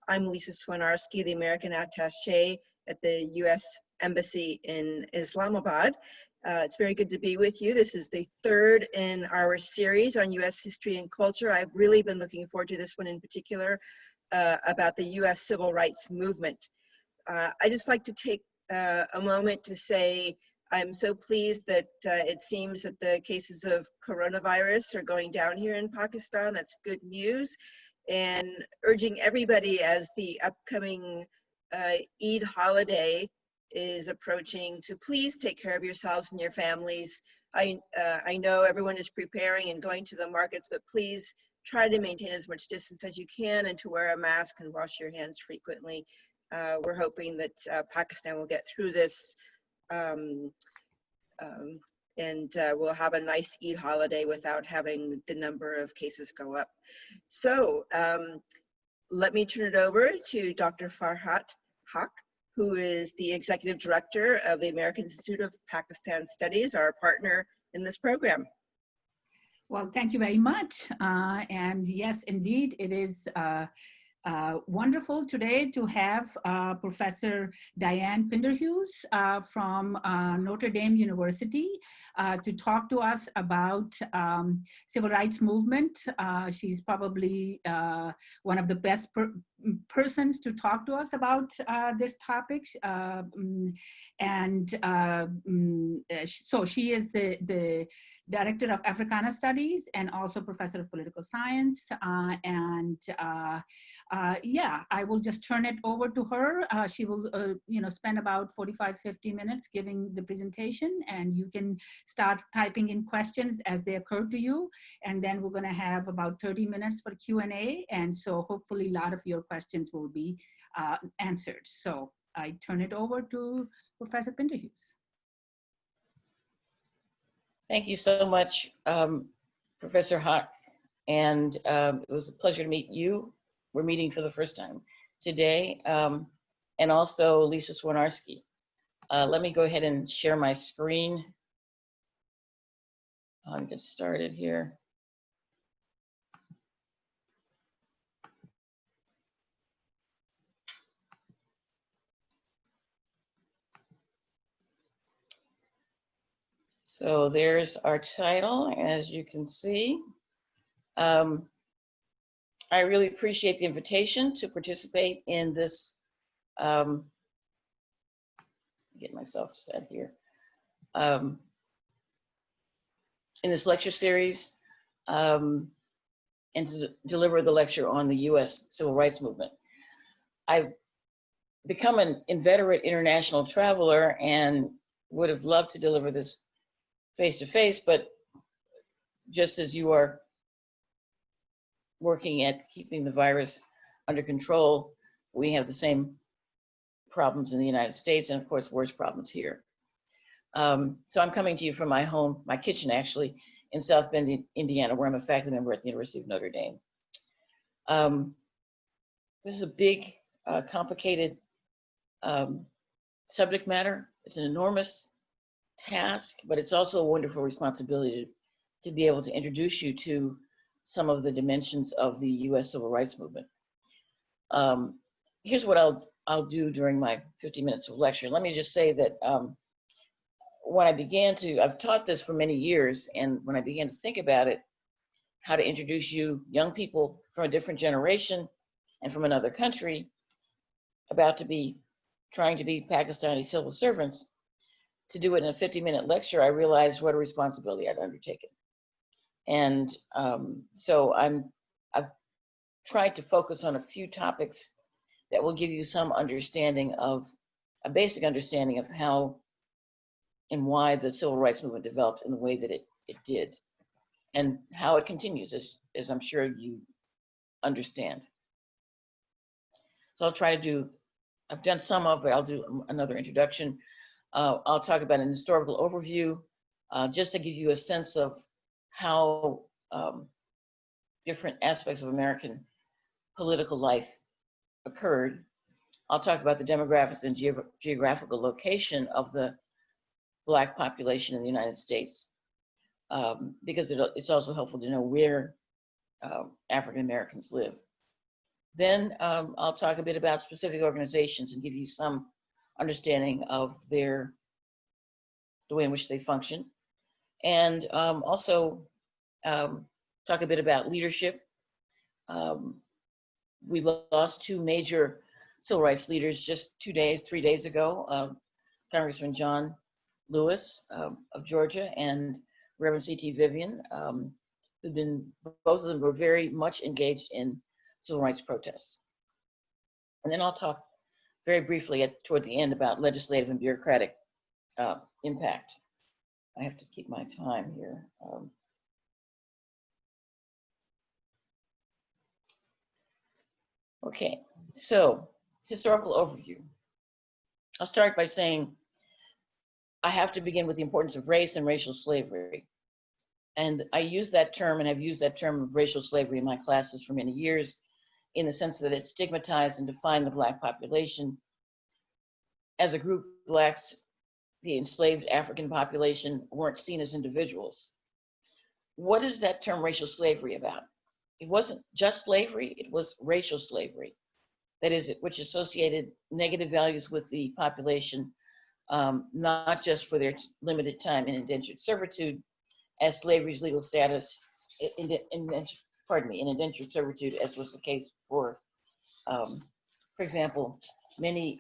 I'm Lisa Swinarski, the American Attaché at the U.S. Embassy in Islamabad. It's very good to be with you. This is the third in our series on U.S. history and culture. I've really been looking forward to this one in particular about the U.S. civil rights movement. I just like to take a moment to say I'm so pleased that it seems that the cases of coronavirus are going down here in Pakistan. That's good news. And urging everybody as the upcoming Eid holiday is approaching to please take care of yourselves and your families. I know everyone is preparing and going to the markets, but please try to maintain as much distance as you can and to wear a mask and wash your hands frequently. We're hoping that Pakistan will get through this and we'll have a nice Eid holiday without having the number of cases go up. So let me turn it over to Dr. Farhat Haq, who is the Executive Director of the American Institute of Pakistan Studies, our partner in this program. Well, thank you very much. And yes, indeed, it is wonderful today to have Professor Dianne Pinderhughes from Notre Dame University to talk to us about civil rights movement. She's probably one of the best persons to talk to us about this topic. So she is the Director of Africana Studies and also Professor of Political Science. Yeah, I will just turn it over to her. She will, spend about 45-50 minutes giving the presentation, and you can start typing in questions as they occur to you. And then we're going to have about 30 minutes for Q&A, and so hopefully a lot of your questions will be answered. So I turn it over to Professor Pinderhughes. Thank you so much, Professor Haq, and it was a pleasure to meet you. We're meeting for the first time today, and also Lisa Swinarski. Let me go ahead and share my screen. I'll get started here. So there's our title, as you can see. I really appreciate the invitation to participate in this, get myself set here, in this lecture series, and to deliver the lecture on the U.S. Civil Rights Movement. I've become an inveterate international traveler and would have loved to deliver this face-to-face, but just as you are working at keeping the virus under control, we have the same problems in the United States, and of course, worse problems here. So I'm coming to you from my home, my kitchen actually, in South Bend, Indiana, where I'm a faculty member at the University of Notre Dame. This is a big, complicated subject matter. It's an enormous task, but it's also a wonderful responsibility to be able to introduce you to some of the dimensions of the U.S. Civil Rights Movement. Here's what I'll do during my 50 minutes of lecture. Let me just say that when I began to, I've taught this for many years, and when I began to think about it, how to introduce you, young people from a different generation and from another country, about to be trying to be Pakistani civil servants, to do it in a 50-minute lecture, I realized what a responsibility I'd undertaken. And so I've tried to focus on a few topics that will give you some understanding of, a basic understanding of how and why the civil rights movement developed in the way that it did, and how it continues, as I'm sure you understand. So I'll try to do, I've done some of it, I'll do another introduction. I'll talk about an historical overview, just to give you a sense of how different aspects of American political life occurred. I'll talk about the demographics and geographical location of the Black population in the United States, because it's also helpful to know where African Americans live. Then I'll talk a bit about specific organizations and give you some understanding of the way in which they function. And also talk a bit about leadership. We lost two major civil rights leaders just 3 days ago, Congressman John Lewis of Georgia and Reverend C.T. Vivian, who've been, both of them were very much engaged in civil rights protests. And then I'll talk very briefly toward the end about legislative and bureaucratic impact. I have to keep my time here. Okay, so historical overview. I'll start by saying I have to begin with the importance of race and racial slavery. And I use that term, and I've used that term of racial slavery in my classes for many years, in the sense that it stigmatized and defined the Black population. As a group, Blacks, the enslaved African population, weren't seen as individuals. What is that term racial slavery about? It wasn't just slavery, it was racial slavery. That is, which associated negative values with the population, not just for their limited time in indentured servitude, as slavery's legal status, in indentured servitude, as was the case for example, many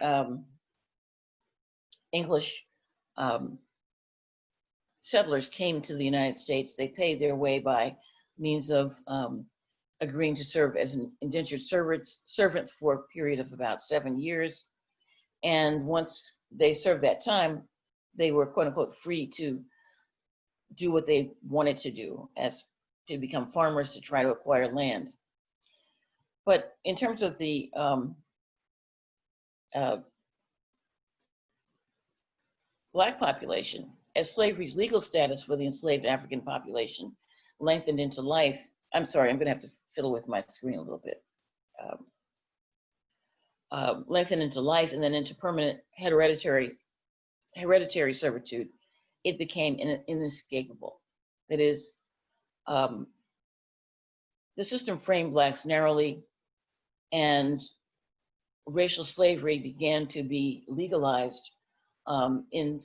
English settlers came to the United States. They paid their way by means of agreeing to serve as an indentured servants for a period of about 7 years. And once they served that time, they were quote unquote free to do what they wanted to do, as to become farmers, to try to acquire land. But in terms of the Black population, as slavery's legal status for the enslaved African population lengthened into life, I'm sorry, I'm going to have to fiddle with my screen a little bit. Lengthened into life and then into permanent hereditary servitude, it became inescapable. That is, the system framed Blacks narrowly, and racial slavery began to be legalized in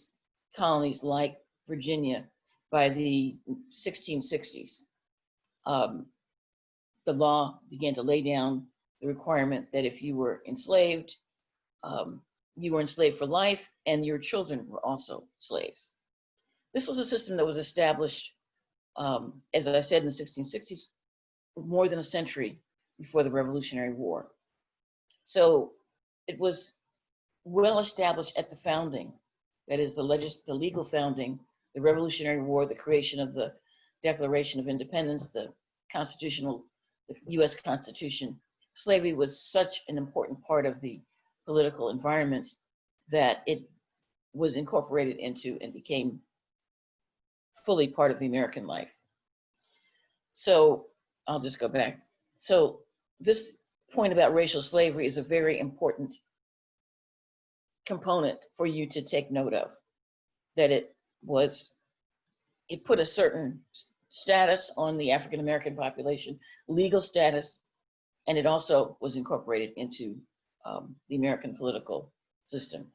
colonies like Virginia by the 1660s. The law began to lay down the requirement that if you were enslaved for life, and your children were also slaves. This was a system that was established, as I said, in the 1660s, more than a century before the Revolutionary War. So it was well established at the founding, that is the legal founding, the Revolutionary War, the creation of the Declaration of Independence, the US Constitution. Slavery was such an important part of the political environment that it was incorporated into and became fully part of the American life. So I'll just go back. So this point about racial slavery is a very important component for you to take note of, that it put a certain status on the African American population, legal status, and it also was incorporated into the American political system.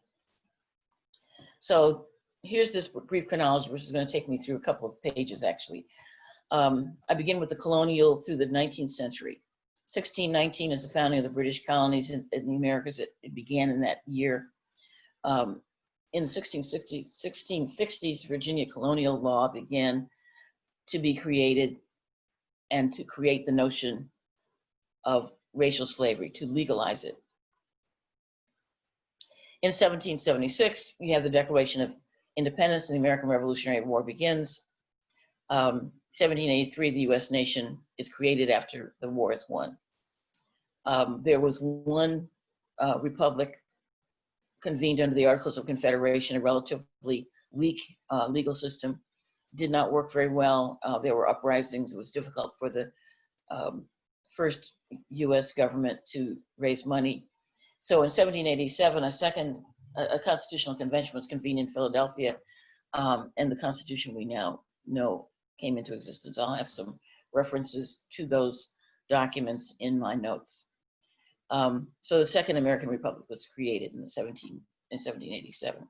So here's this brief chronology, which is going to take me through a couple of pages, actually. I begin with the colonial through the 19th century. 1619 is the founding of the British colonies in the Americas. It began in that year. In the 1660s, Virginia colonial law began to be created and to create the notion of racial slavery, to legalize it. In 1776, we have the Declaration of Independence and the American Revolutionary War begins. 1783, the US nation is created after the war is won. There was one republic convened under the Articles of Confederation, a relatively weak legal system, did not work very well. There were uprisings. It was difficult for the first US government to raise money. So in 1787, a constitutional convention was convened in Philadelphia, and the Constitution we now know came into existence. I'll have some references to those documents in my notes. So the Second American Republic was created in 1787.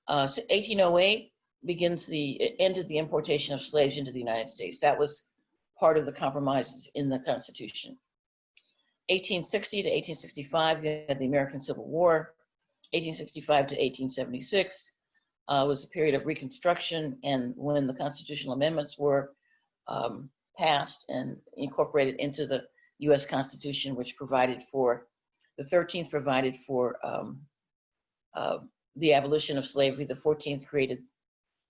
1808 ended the importation of slaves into the United States. That was part of the compromises in the Constitution. 1860 to 1865, you had the American Civil War. 1865 to 1876 was a period of Reconstruction, and when the constitutional amendments were passed and incorporated into the U.S. Constitution, which provided for, the 13th provided for the abolition of slavery, the 14th created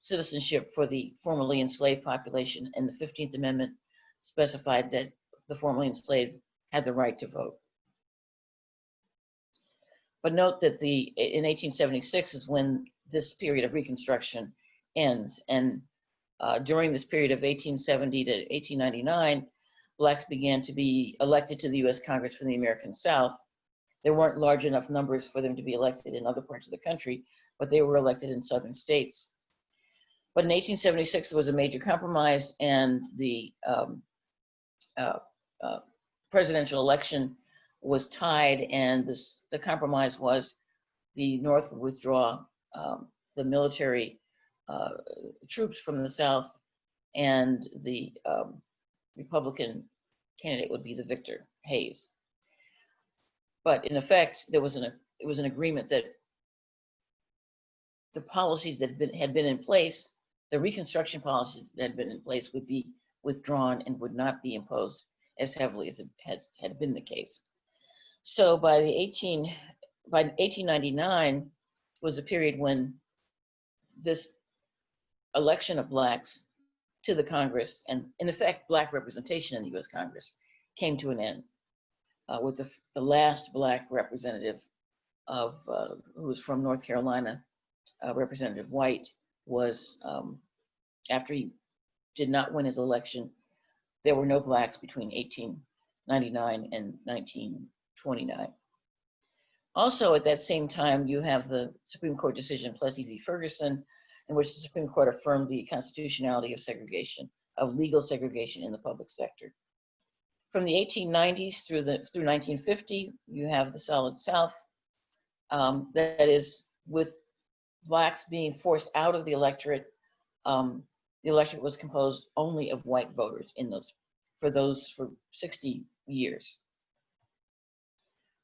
citizenship for the formerly enslaved population, and the 15th Amendment specified that the formerly enslaved had the right to vote. But note that in 1876 is when this period of Reconstruction ends, and during this period of 1870 to 1899, Blacks began to be elected to the U.S. Congress from the American South. There weren't large enough numbers for them to be elected in other parts of the country, but they were elected in southern states. But in 1876, there was a major compromise, and the presidential election was tied, and the compromise was the North would withdraw the military troops from the South, and the Republican candidate would be the victor, Hayes. But in effect, it was an agreement that the policies that had been in place, the Reconstruction policies that had been in place, would be withdrawn and would not be imposed as heavily as it had been the case. So by 1899 was a period when this election of Blacks to the Congress, and in effect, Black representation in the U.S. Congress, came to an end. With the last Black representative who was from North Carolina, Representative White, was, after he did not win his election, there were no Blacks between 1899 and 1929. Also at that same time, you have the Supreme Court decision, Plessy v. Ferguson, in which the Supreme Court affirmed the constitutionality of segregation, of legal segregation in the public sector. From the 1890s through 1950, you have the Solid South. That is, with Blacks being forced out of the electorate was composed only of white voters for 60 years.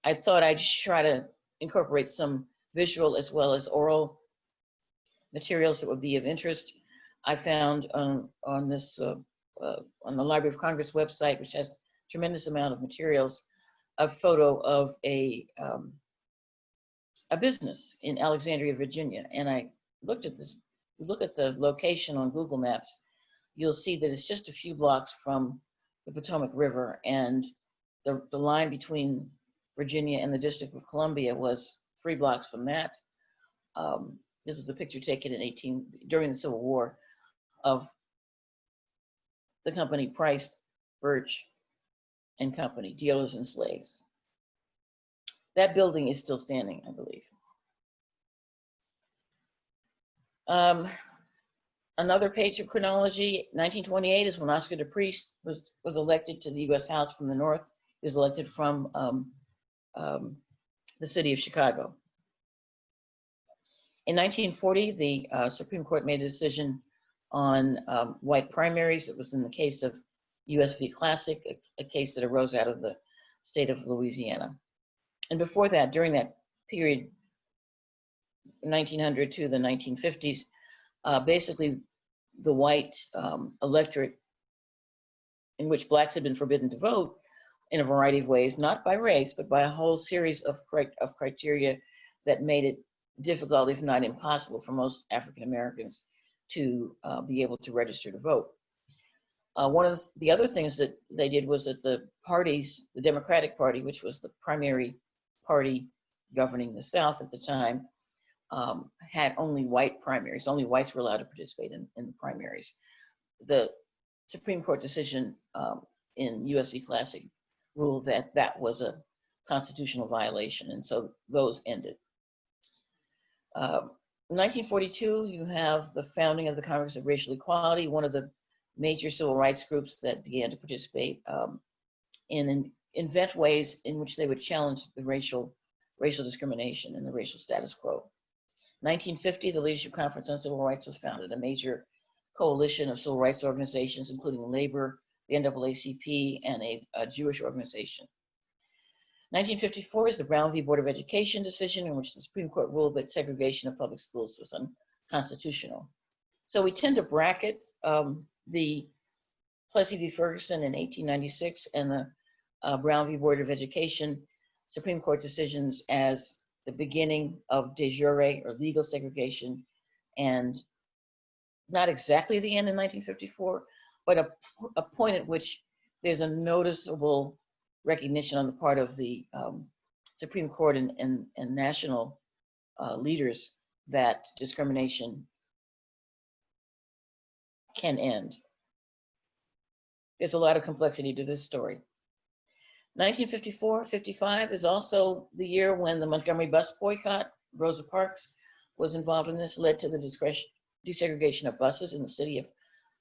I thought I'd try to incorporate some visual as well as oral materials that would be of interest. I found on the Library of Congress website, which has tremendous amount of materials, a photo of a business in Alexandria, Virginia. And I looked at this, look at the location on Google Maps, you'll see that it's just a few blocks from the Potomac River, and the line between Virginia and the District of Columbia was 3 blocks from that. This is a picture taken during the Civil War of the company Price, Birch and Company, dealers in slaves. That building is still standing, I believe. Another page of chronology, 1928 is when Oscar DePriest was elected to the U.S. House from the North. He was elected from the city of Chicago. In 1940, the Supreme Court made a decision on white primaries. It was in the case of U.S. v. Classic, a case that arose out of the state of Louisiana. And before that, during that period, 1900 to the 1950s, basically the white electorate, in which Blacks had been forbidden to vote in a variety of ways, not by race, but by a whole series of criteria that made it difficult, if not impossible, for most African Americans to be able to register to vote. One of the other things that they did was that the parties, the Democratic Party, which was the primary party governing the South at the time, had only white primaries. Only whites were allowed to participate in the primaries. The Supreme Court decision in U.S. v. Classic ruled that that was a constitutional violation, and so those ended. In 1942, you have the founding of the Congress of Racial Equality, one of the major civil rights groups that began to participate in invent ways in which they would challenge the racial discrimination and the racial status quo. 1950, the Leadership Conference on Civil Rights was founded, a major coalition of civil rights organizations, including labor, the NAACP, and a Jewish organization. 1954 is the Brown v. Board of Education decision, in which the Supreme Court ruled that segregation of public schools was unconstitutional. So we tend to bracket the Plessy v. Ferguson in 1896 and the Brown v. Board of Education Supreme Court decisions as the beginning of de jure or legal segregation, and not exactly the end in 1954, but a point at which there's a noticeable recognition on the part of the Supreme Court and national leaders that discrimination can end. There's a lot of complexity to this story. 1954-55 is also the year when the Montgomery bus boycott, Rosa Parks was involved in this, led to the desegregation of buses in the city of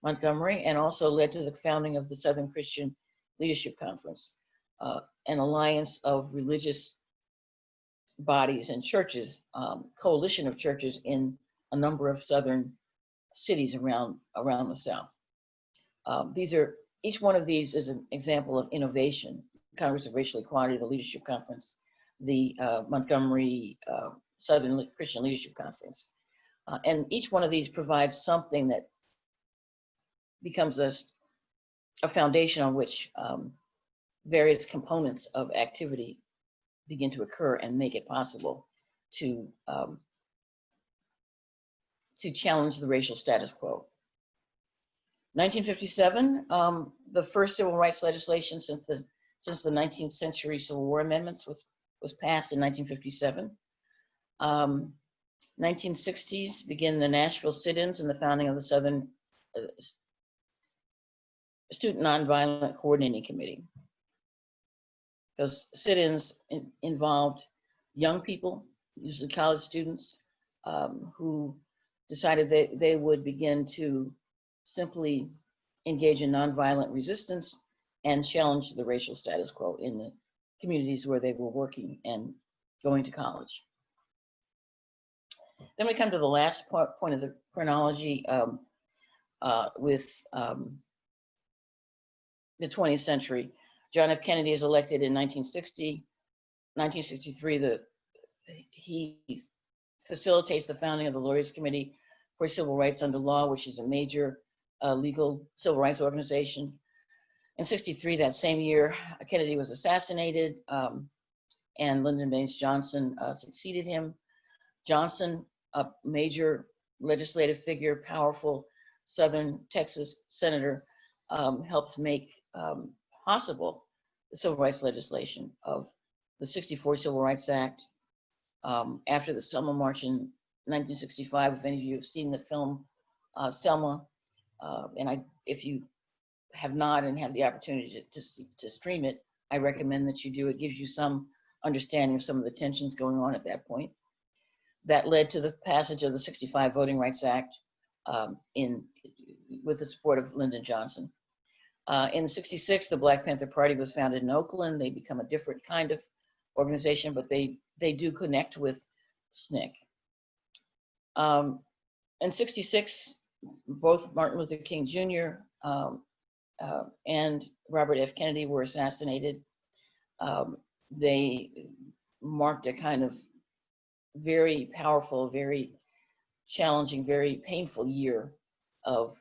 Montgomery, and also led to the founding of the Southern Christian Leadership Conference, an alliance of religious bodies and churches, coalition of churches in a number of southern cities around the South. Each one of these is an example of innovation. Congress of Racial Equality, the Leadership Conference, the Montgomery Southern Christian Leadership Conference. And each one of these provides something that becomes a foundation on which various components of activity begin to occur and make it possible to challenge the racial status quo. 1957, the first civil rights legislation since the 19th century Civil War amendments was passed in 1957. 1960s begin the Nashville sit-ins and the founding of the Southern Student Nonviolent Coordinating Committee. Those sit-ins involved young people, usually college students, who decided they would begin to simply engage in nonviolent resistance and challenge the racial status quo in the communities where they were working and going to college. Then we come to the last point of the chronology with the 20th century. John F. Kennedy is elected in 1960. 1963, he facilitates the founding of the Lawyers Committee for Civil Rights Under Law, which is a major legal civil rights organization. In 63, that same year, Kennedy was assassinated, and Lyndon Baines Johnson succeeded him. Johnson, a major legislative figure, powerful Southern Texas senator, helps make possible the civil rights legislation of the 64 Civil Rights Act. After the Selma March in 1965, if any of you have seen the film Selma, and if you have not and have the opportunity to stream it, I recommend that you do. It gives you some understanding of some of the tensions going on at that point. That led to the passage of the 65 Voting Rights Act with the support of Lyndon Johnson. In 66, the Black Panther Party was founded in Oakland. They become a different kind of organization, but they do connect with SNCC. In 66, both Martin Luther King Jr. And Robert F. Kennedy were assassinated. They marked a kind of very powerful, very challenging, very painful year of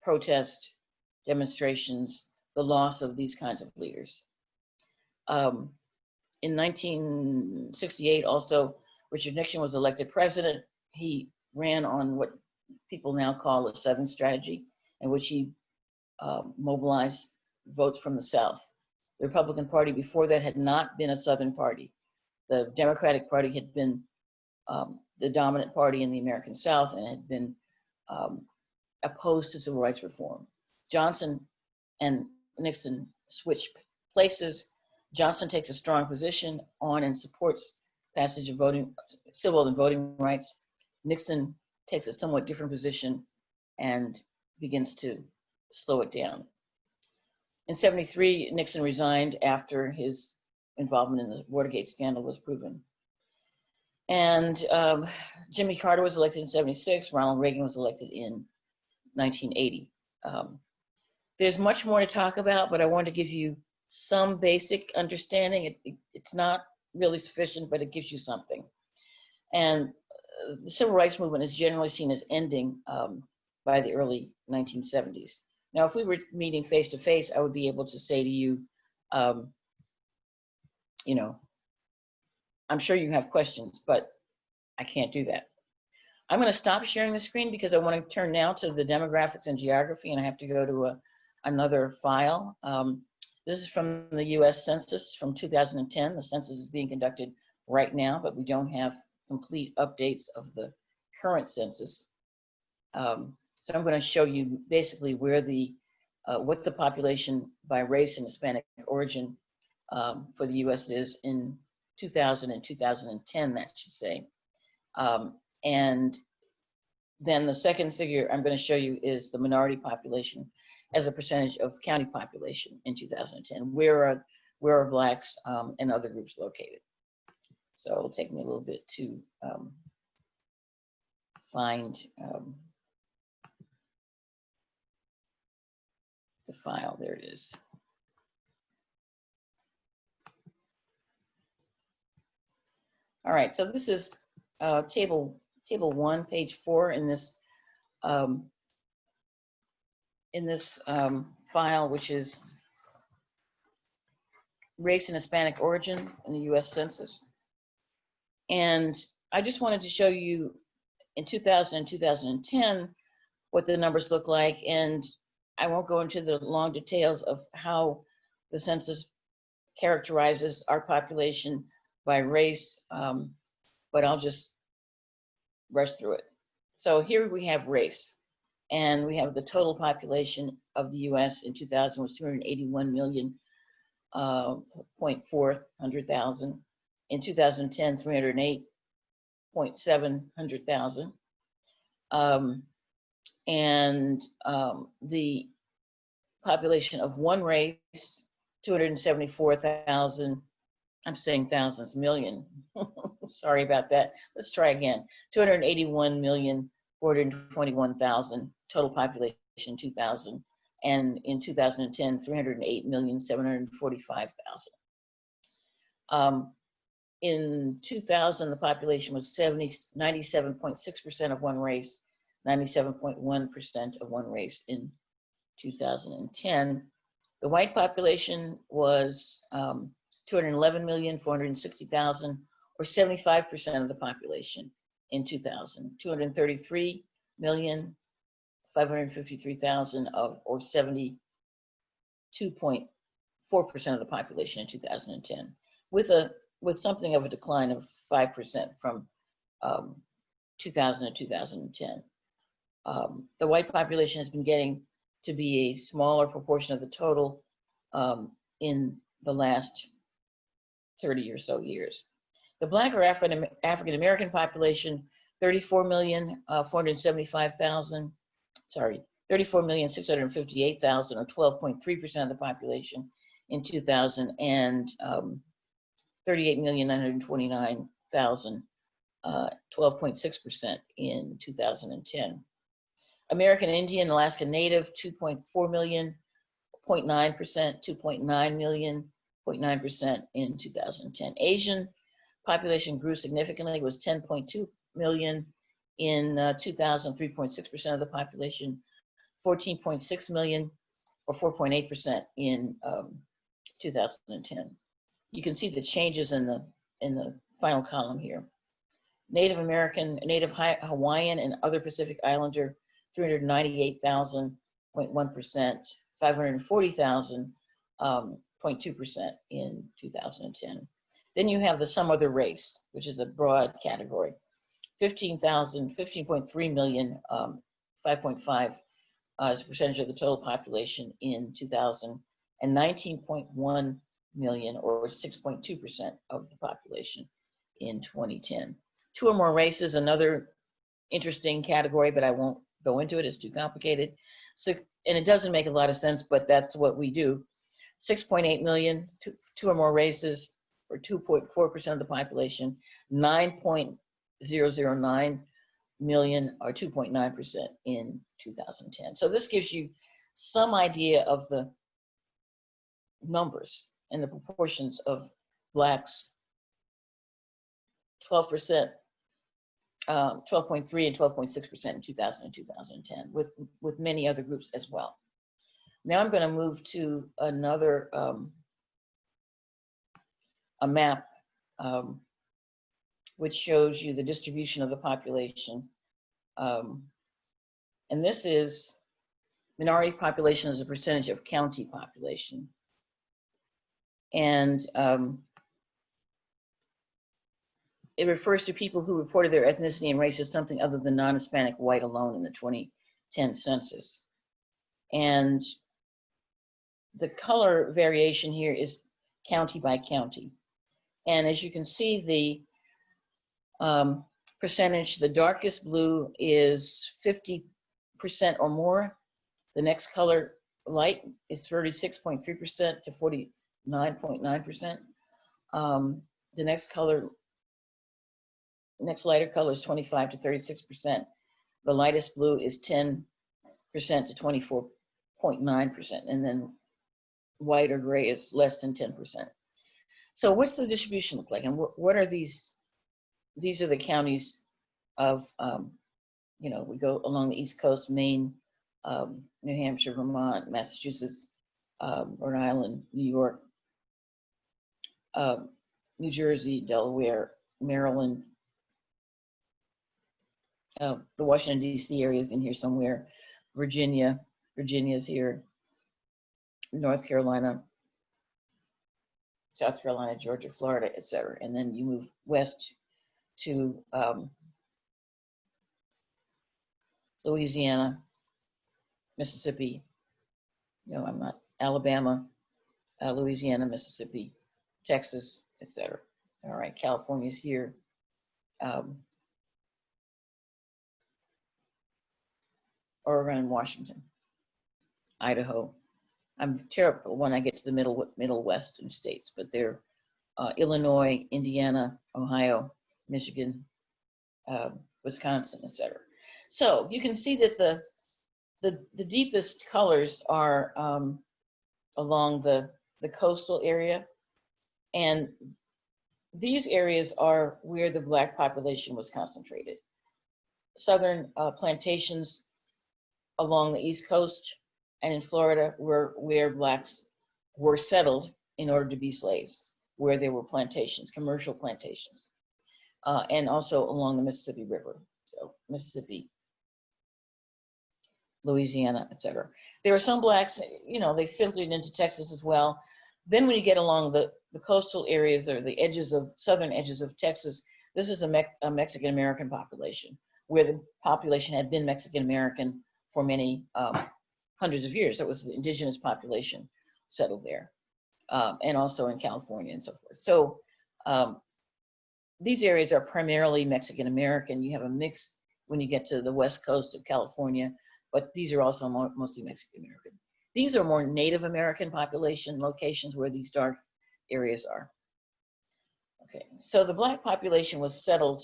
protest, demonstrations, the loss of these kinds of leaders. In 1968, also, Richard Nixon was elected president. He ran on what people now call a Southern strategy, in which he mobilized votes from the South. The Republican Party before that had not been a Southern party. The Democratic Party had been the dominant party in the American South and had been opposed to civil rights reform. Johnson and Nixon switched places. Johnson takes a strong position on and supports passage of civil and voting rights. Nixon takes a somewhat different position and begins to slow it down. In 73, Nixon resigned after his involvement in the Watergate scandal was proven. And Jimmy Carter was elected in 76, Ronald Reagan was elected in 1980. There's much more to talk about, but I want to give you some basic understanding. It's not really sufficient, but it gives you something. And the civil rights movement is generally seen as ending by the early 1970s. Now, if we were meeting face to face, I would be able to say to you, you know, I'm sure you have questions, but I can't do that. I'm going to stop sharing the screen because I want to turn now to the demographics and geography, and I have to go to another file. This is from the US Census from 2010. The census is being conducted right now, but we don't have complete updates of the current census. So I'm going to show you basically where what the population by race and Hispanic origin for the US is in 2000 and 2010, that should say. And then the second figure I'm going to show you is the minority population as a percentage of county population in 2010. Where are Blacks and other groups located? So it'll take me a little bit to find the file. There it is. All right, so this is table 1, page 4 in this file, which is race and Hispanic origin in the US Census. And I just wanted to show you in 2000 and 2010 what the numbers look like. And I won't go into the long details of how the census characterizes our population by race, but I'll just rush through it. So here we have race, and we have the total population of the US in 2000 was 281,400,000. In 2010, 308,700,000. And the population of one race, 274,000. I'm saying thousands, million. Sorry about that. Let's try again. 281,421,000 total population in 2000. And in 2010, 308,745,000. In 2000, the population was 97.6% of one race, 97.1% of one race in 2010. The white population was 211,460,000, or 75% of the population in 2000. 233,553,000 or 72.4% of the population in 2010, with something of a decline of 5% from 2000 to 2010. The white population has been getting to be a smaller proportion of the total in the last 30 or so years. The Black or African-American population, 34,475,000, sorry, 34,658,000, or 12.3% of the population in 2000, and 38,929,000, 12.6% in 2010. American Indian, Alaska Native, 2.4 million, 0.9%, 2.9 million, 0.9% in 2010. Asian population grew significantly, was 10.2 million in 2000, 3.6% of the population, 14.6 million, or 4.8% in 2010. You can see the changes in the final column here. Native American, Native Hawaiian, and other Pacific Islander, 398,000, 0.1%, 540,000, 0.2% in 2010. Then you have the some other race, which is a broad category. 15.3 million, 5.5 as a percentage of the total population in 2000, and 19.1 million, or 6.2% of the population in 2010. Two or more races, another interesting category, but I won't go into it, it's too complicated. So, and it doesn't make a lot of sense, but that's what we do. 6.8 million, two or more races, or 2.4% of the population. 9.009 million, or 2.9% in 2010. So this gives you some idea of the numbers and the proportions of Blacks. 12%, 12.3 and 12.6% in 2000 and 2010, with many other groups as well. Now I'm going to move to another a map which shows you the distribution of the population. And this is minority population as a percentage of county population. And it refers to people who reported their ethnicity and race as something other than non-Hispanic white alone in the 2010 census. And the color variation here is county by county. And as you can see, the percentage, the darkest blue is 50% or more. The next color, light, is 36.3% to 49.9%. The next color, next lighter color is 25 to 36%. The lightest blue is 10% to 24.9%. And then white or gray is less than 10%. So what's the distribution look like? And what are these? These are the counties of, you know, we go along the East Coast, Maine, New Hampshire, Vermont, Massachusetts, Rhode Island, New York, New Jersey, Delaware, Maryland, the Washington, D.C. area is in here somewhere, Virginia's here, North Carolina, South Carolina, Georgia, Florida, etc. And then you move west to Louisiana, Mississippi, no, I'm not, Alabama, Louisiana, Mississippi, Texas, etc. All right, California's here. Oregon and Washington, Idaho. I'm terrible when I get to the middle western states, but they're Illinois, Indiana, Ohio, Michigan, Wisconsin, etc. So you can see that the deepest colors are along the coastal area, and these areas are where the Black population was concentrated. Southern plantations along the East Coast and in Florida were where Blacks were settled in order to be slaves, where there were plantations, commercial plantations, and also along the Mississippi River. So Mississippi, Louisiana, etc. There were some Blacks, you know, they filtered into Texas as well. Then when you get along the coastal areas or the edges of, southern edges of Texas, this is a Mexican-American population, where the population had been Mexican-American for many hundreds of years. That was the indigenous population settled there, and also in California and so forth. So these areas are primarily Mexican-American. You have a mix when you get to the west coast of California, but these are also mostly Mexican-American. These are more Native American population locations where these dark areas are. Okay, so the Black population was settled.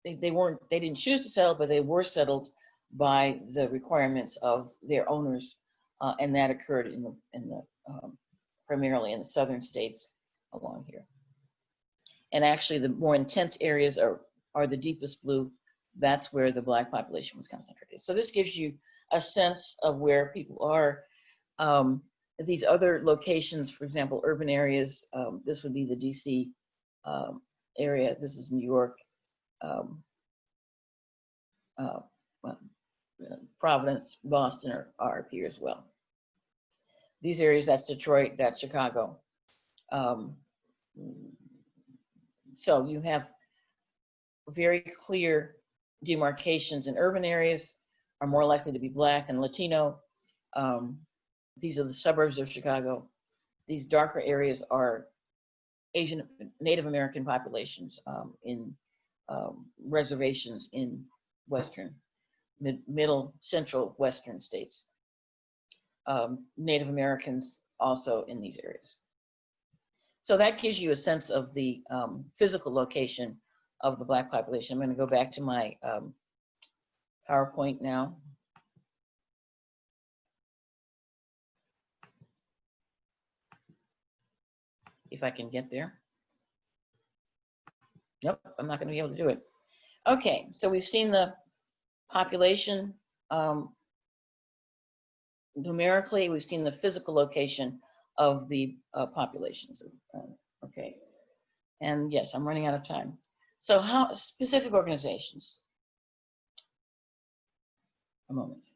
They didn't choose to settle, but they were settled by the requirements of their owners, and that occurred primarily in the southern states along here. And actually, the more intense areas are the deepest blue. That's where the Black population was concentrated. So this gives you a sense of where people are. These other locations, for example, urban areas, this would be the DC area. This is New York, Providence, Boston are up here as well. These areas, that's Detroit, that's Chicago. So you have very clear demarcations. In urban areas are more likely to be Black and Latino. These are the suburbs of Chicago. These darker areas are Asian, Native American populations in reservations in western, middle, central western states. Native Americans also in these areas. So that gives you a sense of the physical location of the Black population. I'm going to go back to my PowerPoint now. If I can get there. Nope, I'm not going to be able to do it. Okay, so we've seen the population numerically. We've seen the physical location of the populations. Okay, and yes, I'm running out of time. So how specific organizations? A moment.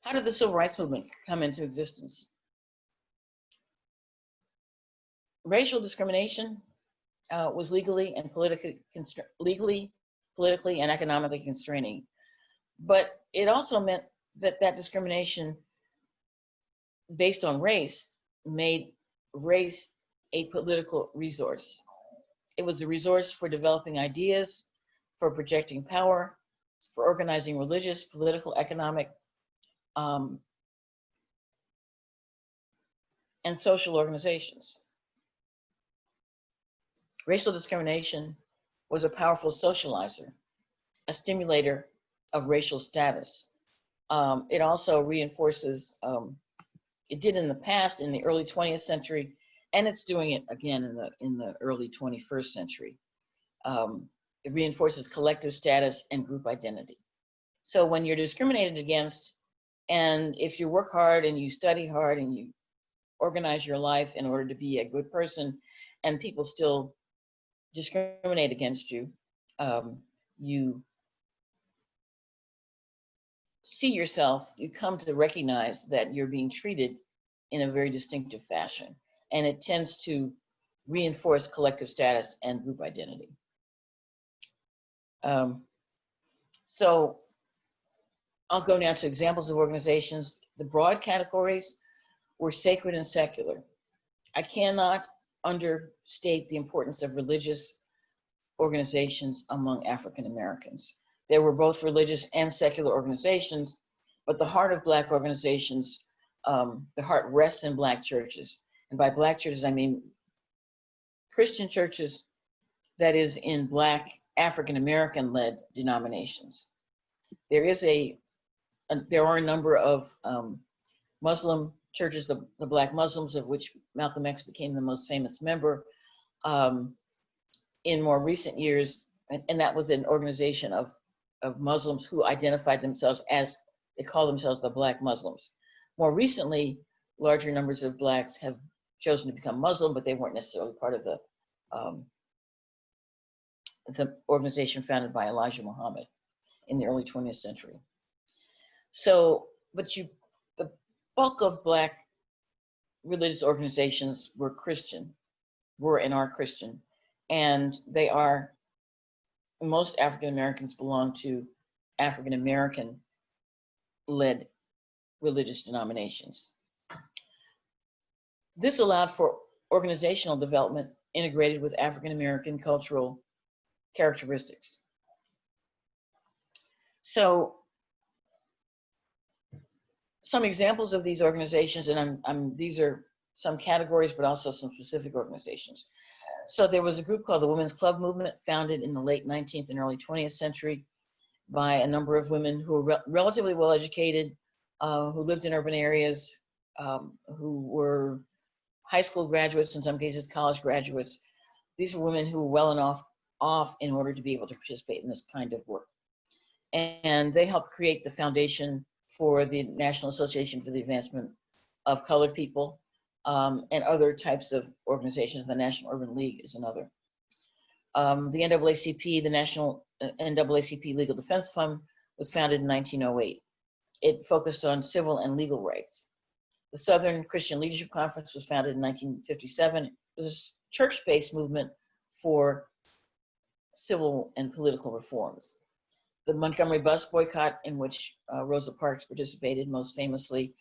How did the Civil Rights Movement come into existence? Racial discrimination was legally, politically, and economically constraining. But it also meant that that discrimination based on race made race a political resource. It was a resource for developing ideas, for projecting power, for organizing religious, political, economic, and social organizations. Racial discrimination was a powerful socializer, a stimulator of racial status. It also reinforces, it did in the past, in the early 20th century, and it's doing it again in the early 21st century. It reinforces collective status and group identity. So when you're discriminated against, and if you work hard and you study hard and you organize your life in order to be a good person, and people still discriminate against you, you see yourself, you come to recognize that you're being treated in a very distinctive fashion. And it tends to reinforce collective status and group identity. So I'll go now to examples of organizations. The broad categories were sacred and secular. I cannot understate the importance of religious organizations among African Americans. There were both religious and secular organizations, but the heart of Black organizations, the heart rests in Black churches. And by Black churches, I mean Christian churches, that is in Black African American led denominations. There are a number of Muslim churches, the Black Muslims, of which Malcolm X became the most famous member in more recent years, and that was an organization of Muslims who identified themselves as, they call themselves the Black Muslims. More recently, larger numbers of Blacks have chosen to become Muslim, but they weren't necessarily part of the organization founded by Elijah Muhammad in the early 20th century. So, but the bulk of Black religious organizations were Christian, were and are Christian, and they are, most African Americans belong to African American led religious denominations. This allowed for organizational development integrated with African American cultural characteristics. So some examples of these organizations, and these are some categories, but also some specific organizations. So there was a group called the Women's Club Movement, founded in the late 19th and early 20th century by a number of women who were relatively well educated, who lived in urban areas, who were high school graduates, in some cases college graduates. These were women who were well enough off in order to be able to participate in this kind of work. And they helped create the foundation for the National Association for the Advancement of Colored People, and other types of organizations. The National Urban League is another. The NAACP, the National NAACP Legal Defense Fund, was founded in 1908. It focused on civil and legal rights. The Southern Christian Leadership Conference was founded in 1957. It was a church-based movement for civil and political reforms. The Montgomery bus boycott, in which Rosa Parks participated most famously,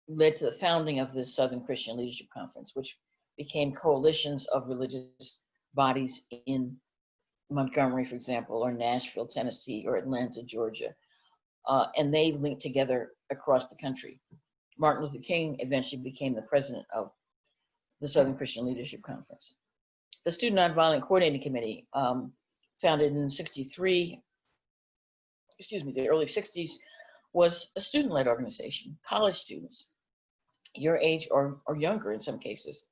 led to the founding of this Southern Christian Leadership Conference, which became coalitions of religious bodies in Montgomery, for example, or Nashville, Tennessee, or Atlanta, Georgia. And they linked together across the country. Martin Luther King eventually became the president of the Southern Christian Leadership Conference. The Student Nonviolent Coordinating Committee, founded in '63, the early 60s, was a student-led organization, college students, your age or younger in some cases.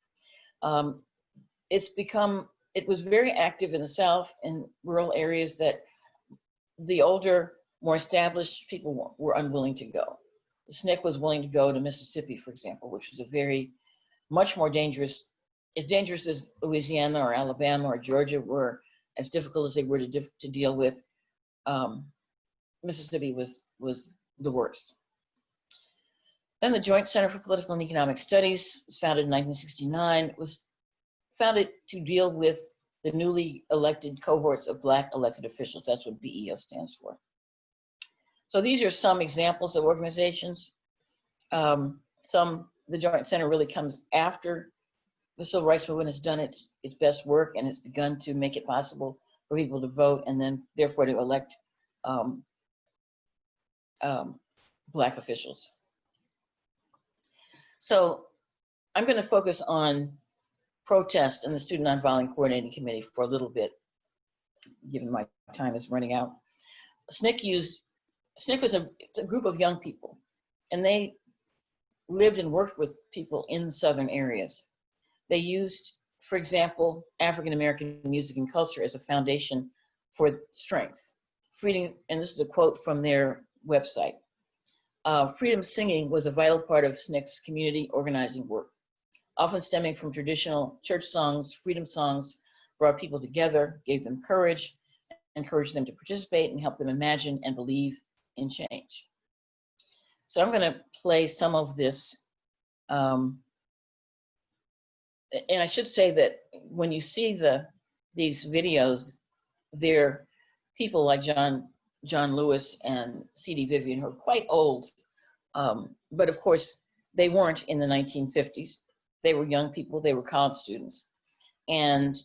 It was very active in the South and rural areas that the older, more established people were unwilling to go. The SNCC was willing to go to Mississippi, for example, which was much more dangerous, as dangerous as Louisiana or Alabama or Georgia were, as difficult as they were to deal with. Mississippi was the worst. Then the Joint Center for Political and Economic Studies was founded in 1969. It was founded to deal with the newly elected cohorts of Black elected officials. That's what BEO stands for. So these are some examples of organizations. The Joint Center really comes after the Civil Rights Movement has done its best work and it's begun to make it possible for people to vote and then therefore to elect Black officials. So I'm going to focus on protest and the Student Nonviolent Coordinating Committee for a little bit, given my time is running out. SNCC was a group of young people, and they lived and worked with people in southern areas. They used, for example, African American music and culture as a foundation for strength. Freedom, and this is a quote from their website. Freedom singing was a vital part of SNCC's community organizing work. Often stemming from traditional church songs, freedom songs brought people together, gave them courage, encouraged them to participate, and helped them imagine and believe in change. So I'm going to play some of this. And I should say that when you see these videos, they're people like John Lewis and C.D. Vivian, who are quite old. But of course, they weren't in the 1950s. They were young people, they were college students. And,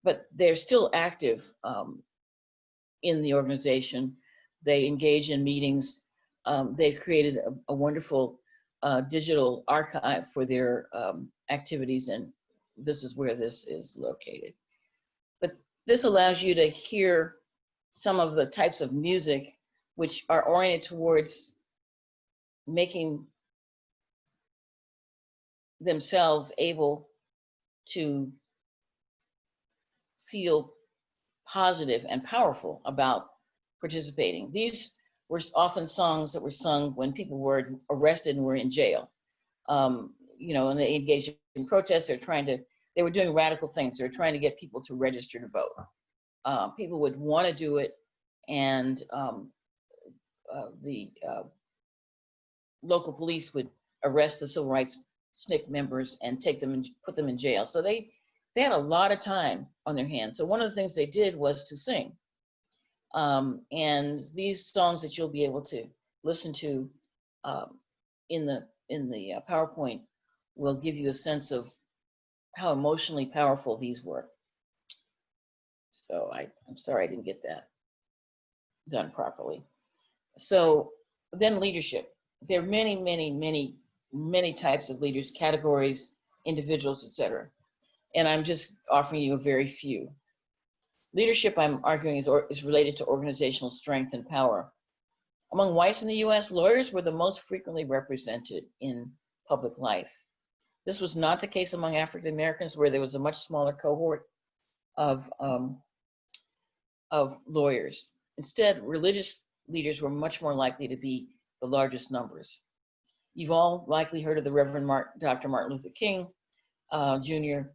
but they're still active in the organization. They engage in meetings. They've created a wonderful digital archive for their activities, and this is where this is located. But this allows you to hear some of the types of music which are oriented towards making themselves able to feel positive and powerful about participating. These were often songs that were sung when people were arrested and were in jail. You know, and they engaged in protests. They were doing radical things. They were trying to get people to register to vote. People would want to do it, and the local police would arrest the civil rights SNCC members and take them and put them in jail. So they had a lot of time on their hands. So one of the things they did was to sing. And these songs that you'll be able to listen to in the PowerPoint will give you a sense of how emotionally powerful these were. So I'm sorry I didn't get that done properly. So then leadership. There are many, many, many, many types of leaders, categories, individuals, etc. And I'm just offering you a very few. Leadership, I'm arguing, is related to organizational strength and power. Among whites in the US, lawyers were the most frequently represented in public life. This was not the case among African Americans, where there was a much smaller cohort of lawyers. Instead, religious leaders were much more likely to be the largest numbers. You've all likely heard of the Reverend Dr. Martin Luther King Jr.,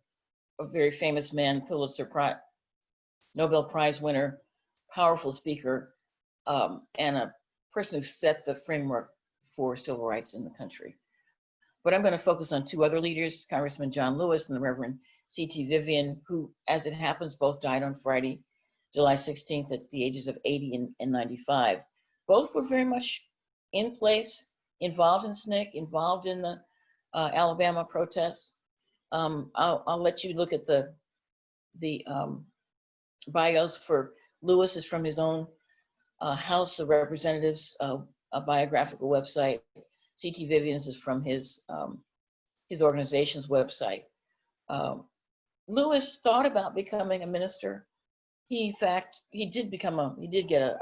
a very famous man, Nobel Prize winner, powerful speaker, and a person who set the framework for civil rights in the country. But I'm going to focus on two other leaders, Congressman John Lewis and the Reverend C.T. Vivian, who, as it happens, both died on Friday, July 16th at the ages of 80 and 95. Both were very much in place, involved in SNCC, involved in the Alabama protests. I'll let you look at the bios for Lewis is from his own House of Representatives, a biographical website. C.T. Vivian's is from his organization's website. Lewis thought about becoming a minister. He, in fact, he did get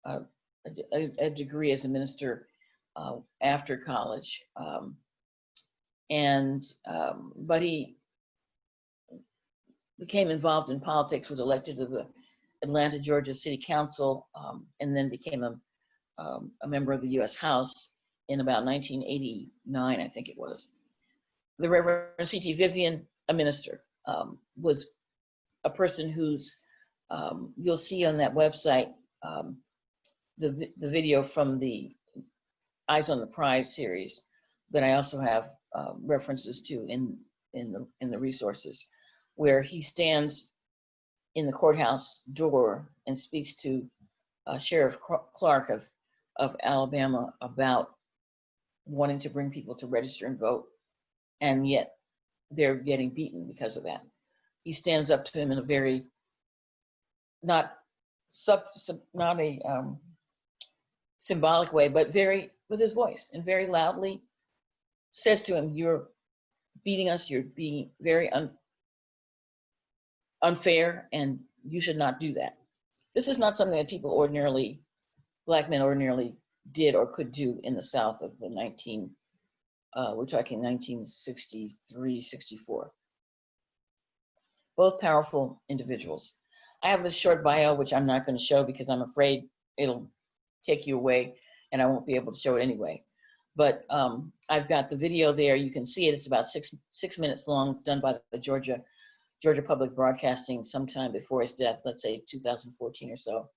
a degree as a minister after college, but he became involved in politics, was elected to the Atlanta, Georgia City Council, and then became a member of the U.S. House in about 1989, I think it was. The Reverend C.T. Vivian, a minister, was a person who's, you'll see on that website, the video from the Eyes on the Prize series that I also have references to in the resources, where he stands in the courthouse door and speaks to Sheriff Clark of Alabama about wanting to bring people to register and vote, and yet they're getting beaten because of that. He stands up to him in a very not a symbolic way, but very with his voice, and very loudly says to him, "You're beating us. You're being very unfair, and you should not do that." This is not something that people ordinarily, Black men ordinarily did or could do in the South of the we're talking 1963, 64. Both powerful individuals. I have this short bio, which I'm not going to show because I'm afraid it'll take you away and I won't be able to show it anyway. But I've got the video there. You can see it. It's about six minutes long, done by the Georgia Public Broadcasting sometime before his death, let's say 2014 or so.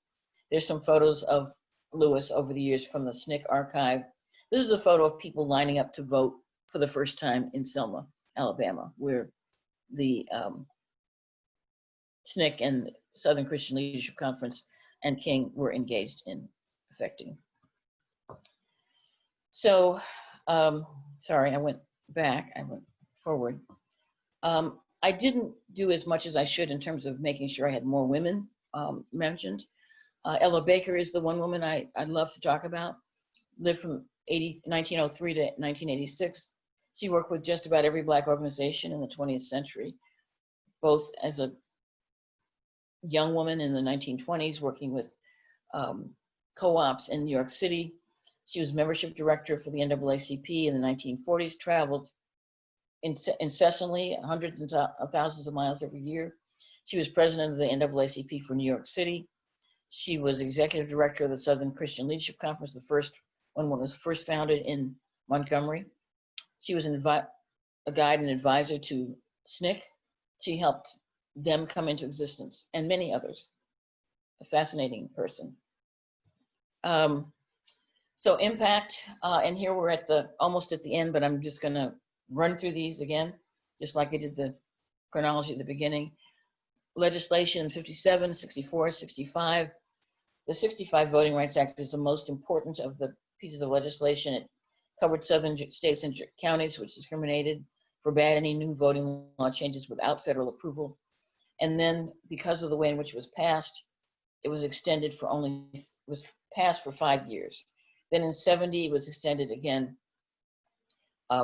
There's some photos of Lewis over the years from the SNCC archive. This is a photo of people lining up to vote for the first time in Selma, Alabama, where the SNCC and Southern Christian Leadership Conference and King were engaged in effecting. So, sorry, I went back, I went forward. I didn't do as much as I should in terms of making sure I had more women mentioned. Ella Baker is the one woman I'd love to talk about. Lived from 1903 to 1986. She worked with just about every Black organization in the 20th century, both as a young woman in the 1920s, working with co-ops in New York City. She was membership director for the NAACP in the 1940s, traveled incessantly, hundreds of thousands of miles every year. She was president of the NAACP for New York City. She was executive director of the Southern Christian Leadership Conference, the first one was first founded in Montgomery. She was a guide and advisor to SNCC. She helped them come into existence, and many others. A fascinating person. So impact, and here we're at almost at the end, but I'm just gonna run through these again, just like I did the chronology at the beginning. Legislation 57, 64, 65. The 65 Voting Rights Act is the most important of the pieces of legislation. It covered southern states and counties which discriminated, forbade any new voting law changes without federal approval. And then because of the way in which it was passed, it was extended was passed for 5 years. Then in 70, it was extended again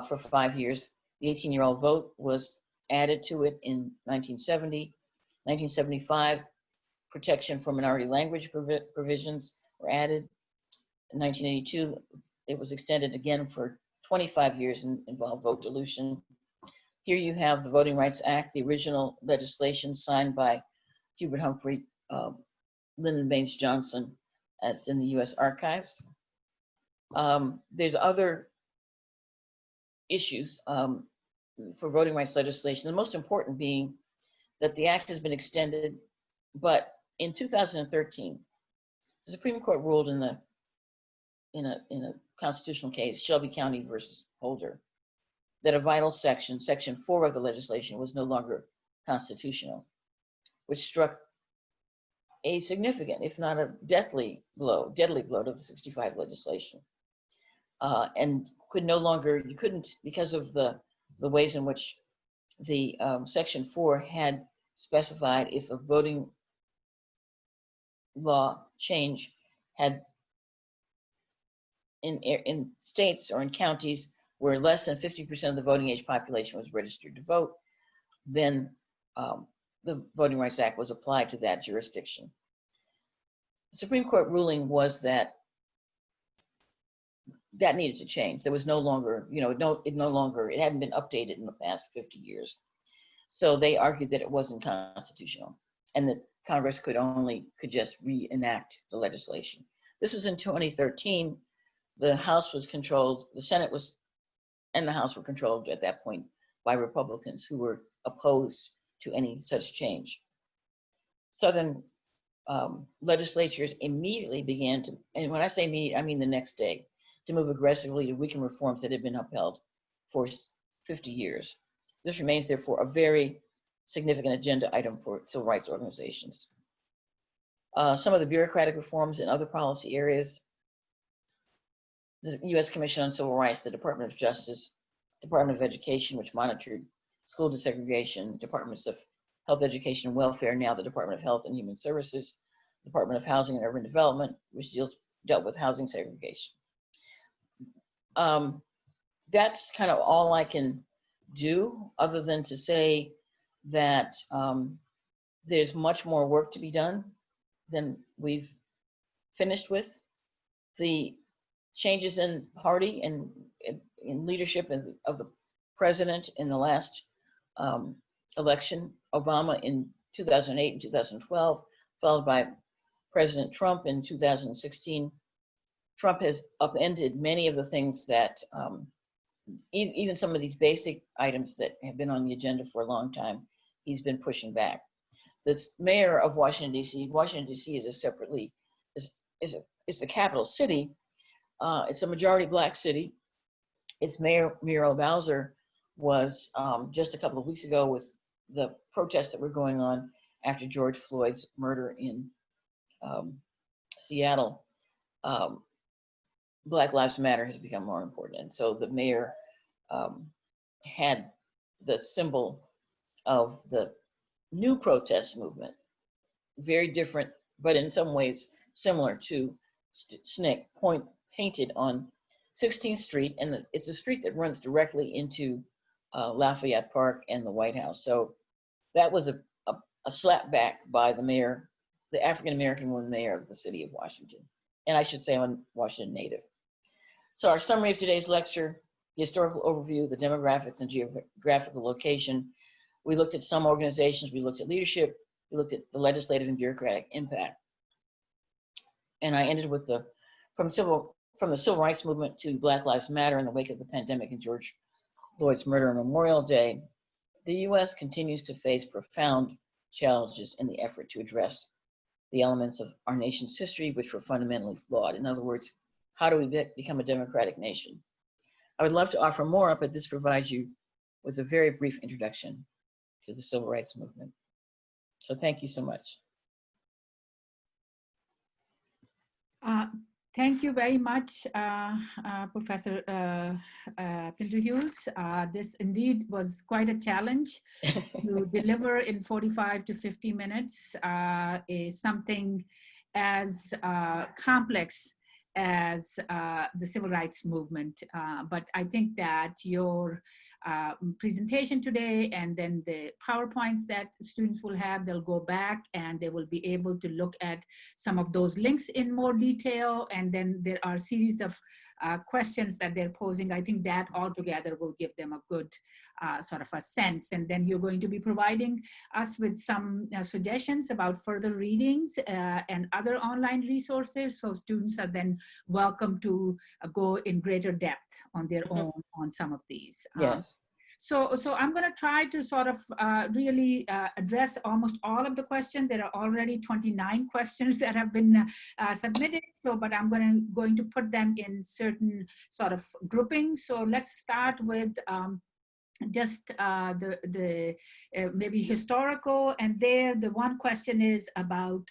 for 5 years. The 18-year-old vote was added to it in 1970. 1975, protection for minority language provisions were added. In 1982, it was extended again for 25 years and involved vote dilution. Here you have the Voting Rights Act, the original legislation signed by Hubert Humphrey, Lyndon Baines Johnson. That's in the U.S. Archives. There's other issues for voting rights legislation, the most important being that the act has been extended, but in 2013, the Supreme Court ruled in a constitutional case, Shelby County versus Holder, that a vital section, Section 4 of the legislation, was no longer constitutional, which struck a significant, if not a deadly blow to the 65 legislation. And could no longer, you couldn't, because of the ways in which the Section 4 had specified if a voting law change had in states or in counties where less than 50% of the voting age population was registered to vote, then the Voting Rights Act was applied to that jurisdiction. The Supreme Court ruling was that that needed to change. There was no longer, it hadn't been updated in the past 50 years. So they argued that it wasn't constitutional and that Congress could just reenact the legislation. This was in 2013. The House was controlled, the Senate was, and the House were controlled at that point by Republicans who were opposed to any such change. Southern legislatures immediately began to, and when I say immediate, I mean the next day, to move aggressively to weaken reforms that had been upheld for 50 years. This remains, therefore, a very significant agenda item for civil rights organizations. Some of the bureaucratic reforms in other policy areas: the U.S. Commission on Civil Rights, the Department of Justice, Department of Education, which monitored school desegregation, Departments of Health, Education, and Welfare, now the Department of Health and Human Services, Department of Housing and Urban Development, which dealt with housing segregation. That's kind of all I can do, other than to say that there's much more work to be done than we've finished with. The changes in party and in leadership of the president in the last election, Obama in 2008 and 2012, followed by President Trump in 2016. Trump has upended many of the things that, even some of these basic items that have been on the agenda for a long time, he's been pushing back. The mayor of Washington, D.C., Washington, D.C. is the capital city. It's a majority Black city. Its mayor, Muriel Bowser, was just a couple of weeks ago with the protests that were going on after George Floyd's murder in Seattle. Black Lives Matter has become more important. And so the mayor had the symbol of the new protest movement, very different, but in some ways similar to SNCC, painted on 16th Street. And it's a street that runs directly into Lafayette Park and the White House. So that was a slap back by the mayor, the African-American woman mayor of the city of Washington. And I should say I'm a Washington native. So our summary of today's lecture: the historical overview, the demographics and geographical location. We looked at some organizations, we looked at leadership, we looked at the legislative and bureaucratic impact. And I ended with from the civil rights movement to Black Lives Matter in the wake of the pandemic and George Floyd's murder on Memorial Day. The U.S. continues to face profound challenges in the effort to address the elements of our nation's history which were fundamentally flawed. In other words, how do we become a democratic nation? I would love to offer more, but this provides you with a very brief introduction to the civil rights movement. So thank you so much. Thank you very much, Professor Pinderhughes. This indeed was quite a challenge to deliver in 45 to 50 minutes something as complex as the civil rights movement. But I think that your presentation today and then the PowerPoints that students will have, they'll go back and they will be able to look at some of those links in more detail. And then there are a series of questions that they're posing. I think that altogether will give them a good sort of a sense. And then you're going to be providing us with some suggestions about further readings and other online resources. So students are then welcome to go in greater depth on their own on some of these. Yes. So I'm going to try to sort of really address almost all of the questions. There are already 29 questions that have been submitted. So, but I'm going to put them in certain sort of groupings. So let's start with just the maybe historical. And there, the one question is about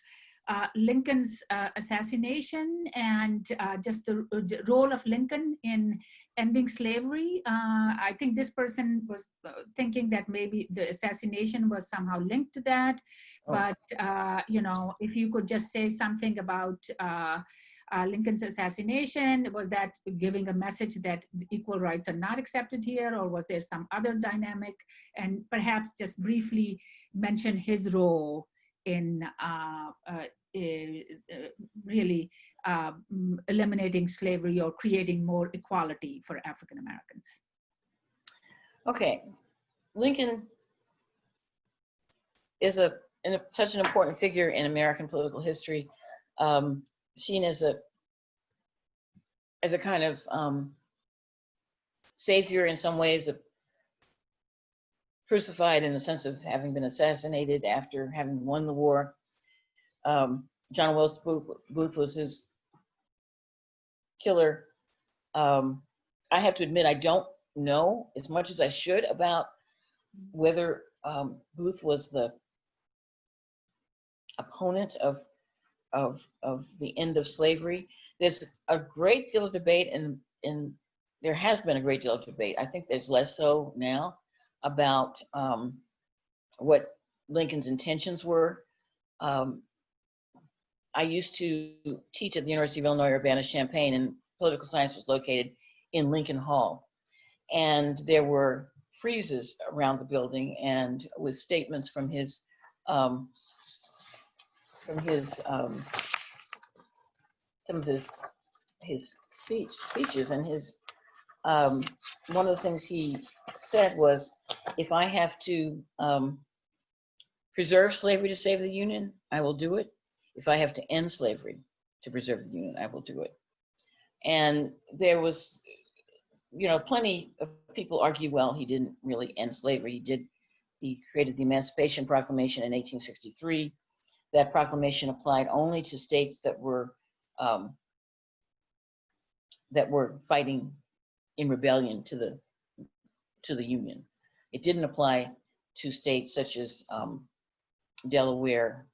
Lincoln's assassination and just the role of Lincoln in ending slavery. I think this person was thinking that maybe the assassination was somehow linked to that. But, you know, if you could just say something about Lincoln's assassination, was that giving a message that equal rights are not accepted here, or was there some other dynamic? And perhaps just briefly mention his role in really eliminating slavery or creating more equality for African Americans. Okay, Lincoln is such an important figure in American political history, seen as a kind of savior in some ways, crucified in the sense of having been assassinated after having won the war. John Wilkes Booth was his killer. I have to admit, I don't know as much as I should about whether Booth was the opponent of the end of slavery. There's a great deal of debate, and there has been a great deal of debate. I think there's less so now about what Lincoln's intentions were. I used to teach at the University of Illinois Urbana-Champaign, and political science was located in Lincoln Hall. And there were friezes around the building, and with statements from his some of his speeches, and his one of the things he said was, if I have to preserve slavery to save the Union, I will do it. If I have to end slavery to preserve the Union, I will do it. And there was, you know, plenty of people argue, well, he didn't really end slavery. He created the Emancipation Proclamation in 1863. That proclamation applied only to states that were fighting in rebellion to the Union. It didn't apply to states such as Delaware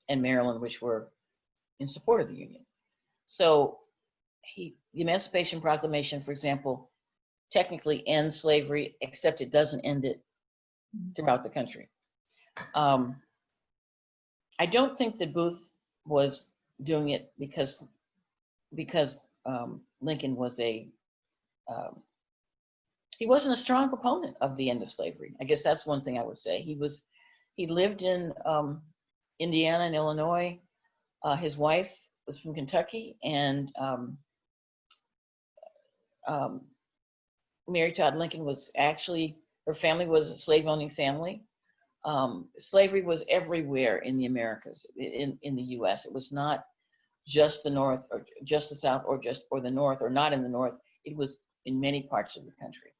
and Maryland, which were in support of the Union. So the Emancipation Proclamation, for example, technically ends slavery, except it doesn't end it throughout the country. I don't think that Booth was doing it because Lincoln was he wasn't a strong proponent of the end of slavery. I guess that's one thing I would say. He lived in Indiana and Illinois. His wife was from Kentucky, and Mary Todd Lincoln was actually, her family was a slave-owning family. Slavery was everywhere in the Americas, in the US. It was not just the North or just the South or the North, or not in the North. It was in many parts of the country.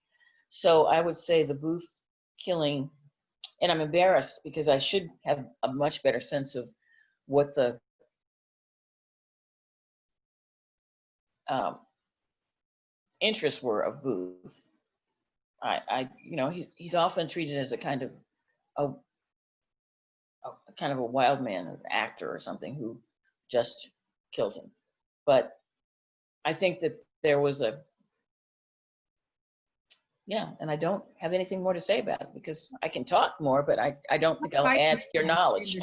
So I would say the Booth killing, and I'm embarrassed because I should have a much better sense of what the interests were of Booth. You know, he's often treated as a kind of a wild man, an actor or something who just killed him. But I think that there was and I don't have anything more to say about it because I can talk more, but I don't think I'll add to your knowledge.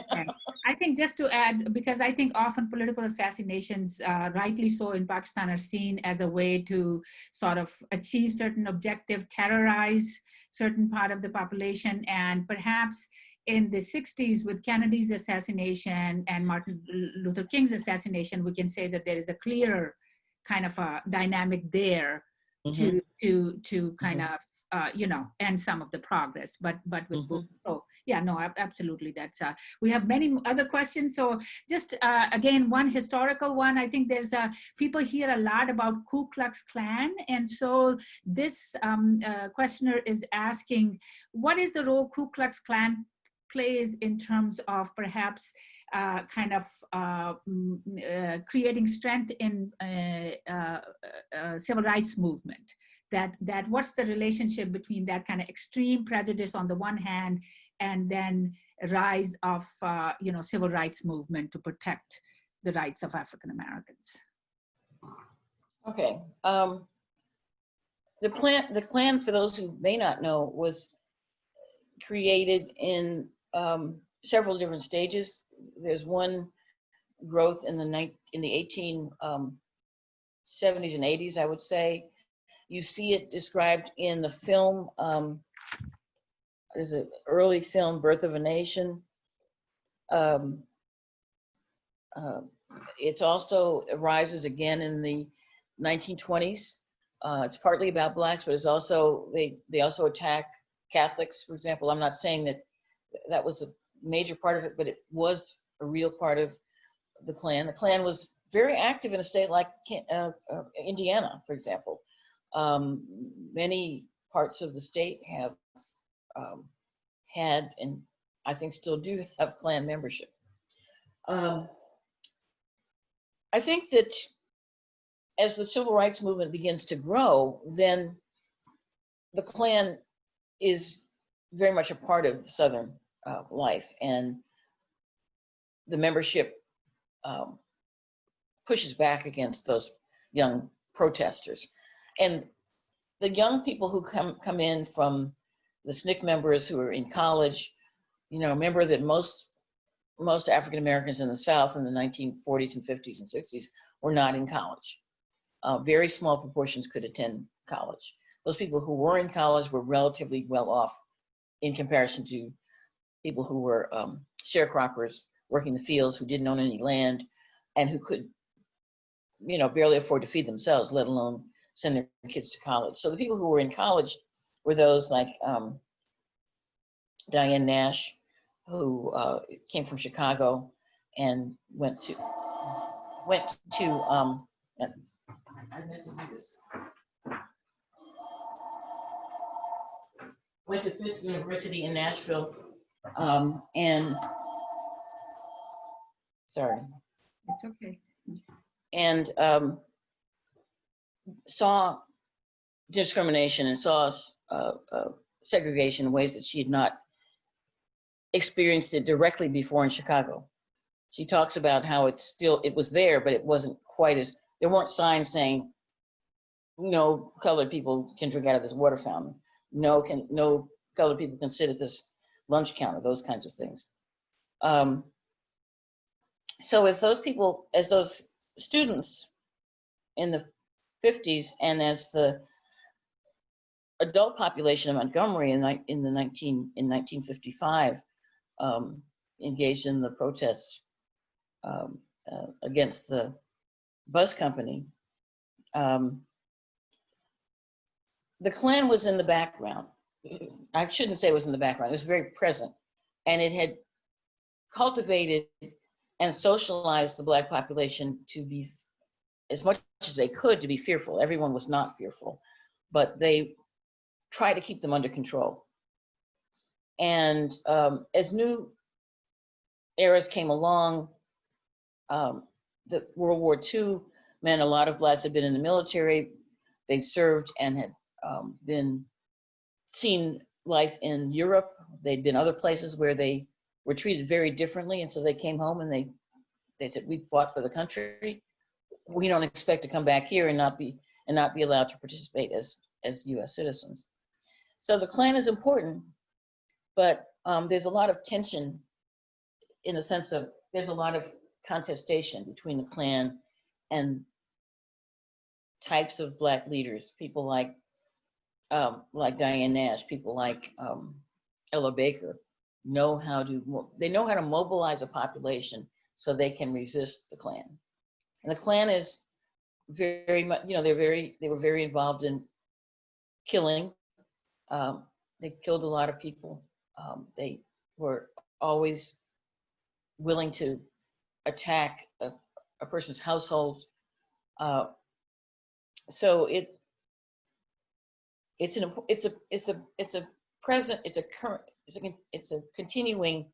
I think just to add, because I think often political assassinations, rightly so in Pakistan, are seen as a way to sort of achieve certain objective, terrorize certain part of the population. And perhaps in the 60s with Kennedy's assassination and Martin Luther King's assassination, we can say that there is a clearer kind of a dynamic there to kind of you know, end some of the progress, but with both. So yeah, no, absolutely. That's we have many other questions. So just again, one historical one. I think there's people hear a lot about Ku Klux Klan, and so this questioner is asking, what is the role Ku Klux Klan plays in terms of perhaps kind of creating strength in civil rights movement? That what's the relationship between that kind of extreme prejudice on the one hand, and then rise of, civil rights movement to protect the rights of African Americans? Okay. The Klan, for those who may not know, was created in several different stages. There's one growth in the 1870s and 80s, I would say. You see it described in the film. There's an early film, Birth of a Nation. It's also arises again in the 1920s. It's partly about blacks, but it's also they also attack Catholics, for example. I'm not saying that that was a major part of it, but it was a real part of the Klan. The Klan was very active in a state like Indiana, for example. Many parts of the state have had, and I think still do have, Klan membership. I think that as the civil rights movement begins to grow, then the Klan is very much a part of Southern life, and the membership pushes back against those young protesters. And the young people who come in from the SNCC members who are in college, remember that most African Americans in the South in the 1940s and 50s and 60s were not in college. Very small proportions could attend college. Those people who were in college were relatively well off in comparison to people who were sharecroppers working the fields, who didn't own any land, and who could, barely afford to feed themselves, let alone send their kids to college. So the people who were in college were those like Dianne Nash, who came from Chicago and went to I meant to do this. Went to Fisk University in Nashville, and sorry. It's okay. And saw discrimination and saw segregation in ways that she had not experienced it directly before in Chicago. She talks about how it was there, but it wasn't quite as, there weren't signs saying, no colored people can drink out of this water fountain. No colored people can sit at this lunch counter, those kinds of things. So as those students in the 50s, and as the adult population of Montgomery in 1955 engaged in the protests against the bus company, the Klan was in the background. I shouldn't say it was in the background. It was very present, and it had cultivated and socialized the Black population to be, as much as they could, to be fearful. Everyone was not fearful, but they tried to keep them under control. And as new eras came along, the World War II meant a lot of Blacks had been in the military. They served and had seen life in Europe. They'd been other places where they were treated very differently, and so they came home and they said, "We fought for the country. We don't expect to come back here and not be allowed to participate as U.S. citizens." So the Klan is important, but there's a lot of tension in the sense of there's a lot of contestation between the Klan and types of Black leaders, people like Dianne Nash, people like Ella Baker, know how to mobilize a population so they can resist the Klan. And the Klan is very much, they were very involved in killing. They killed a lot of people. They were always willing to attack a person's household. So it's a continuing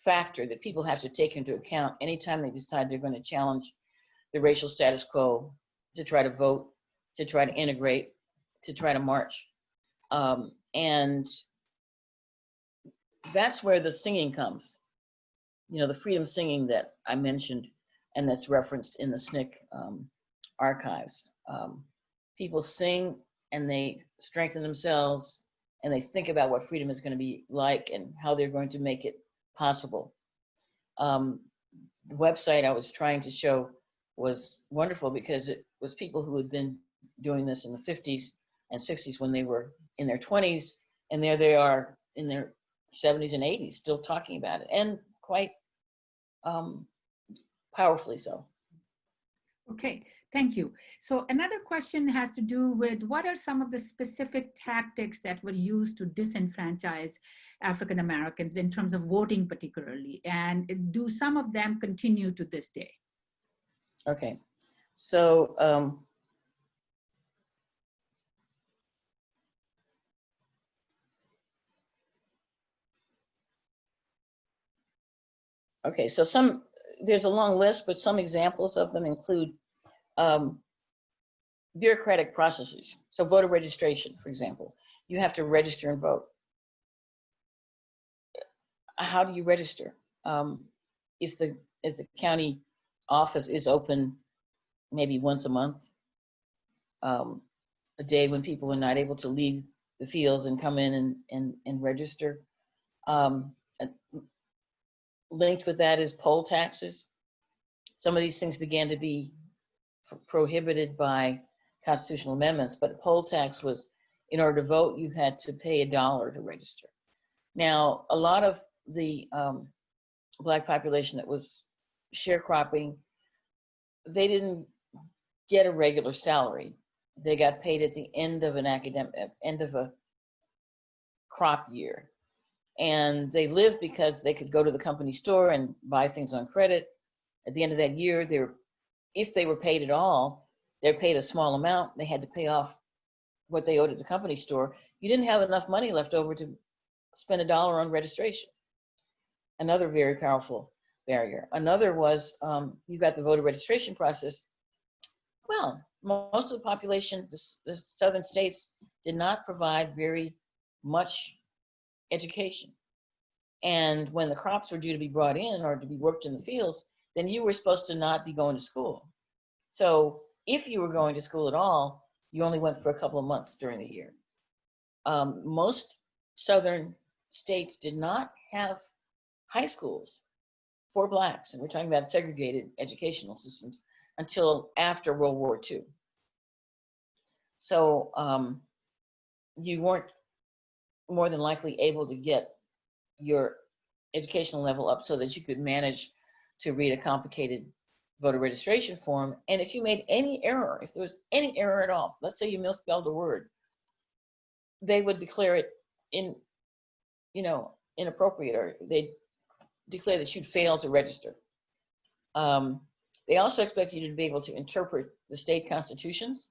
factor that people have to take into account anytime they decide they're going to challenge the racial status quo, to try to vote, to try to integrate, to try to march. And that's where the singing comes. You know, the freedom singing that I mentioned and that's referenced in the SNCC archives. People sing and they strengthen themselves and they think about what freedom is going to be like and how they're going to make it possible. The website I was trying to show was wonderful because it was people who had been doing this in the 50s and 60s when they were in their 20s, and there they are in their 70s and 80s still talking about it, and quite powerfully so. Okay, thank you. So another question has to do with what are some of the specific tactics that were used to disenfranchise African Americans in terms of voting particularly, and do some of them continue to this day? Okay, so okay, so there's a long list, but some examples of them include bureaucratic processes. So voter registration, for example, you have to register and vote. How do you register? If the county office is open maybe once a month, a day when people are not able to leave the fields and come in and register. Linked with that is poll taxes. Some of these things began to be prohibited by constitutional amendments, but poll tax was, in order to vote, you had to pay $1 to register. Now, a lot of the Black population that was sharecropping, they didn't get a regular salary. They got paid at the end of end of a crop year. And they lived because they could go to the company store and buy things on credit. At the end of that year, if they were paid at all, they're paid a small amount. They had to pay off what they owed at the company store. You didn't have enough money left over to spend $1 on registration. Another very powerful barrier. Another was you got the voter registration process. Well, most of the population, the southern states, did not provide very much education. And when the crops were due to be brought in or to be worked in the fields, then you were supposed to not be going to school. So if you were going to school at all, you only went for a couple of months during the year. Most southern states did not have high schools for Blacks, and we're talking about segregated educational systems, until after World War II. So you weren't more than likely able to get your educational level up so that you could manage to read a complicated voter registration form. And if you made any error, if there was any error at all, let's say you misspelled a word, they would declare it inappropriate, or they'd declare that you'd failed to register. They also expect you to be able to interpret the state constitutions.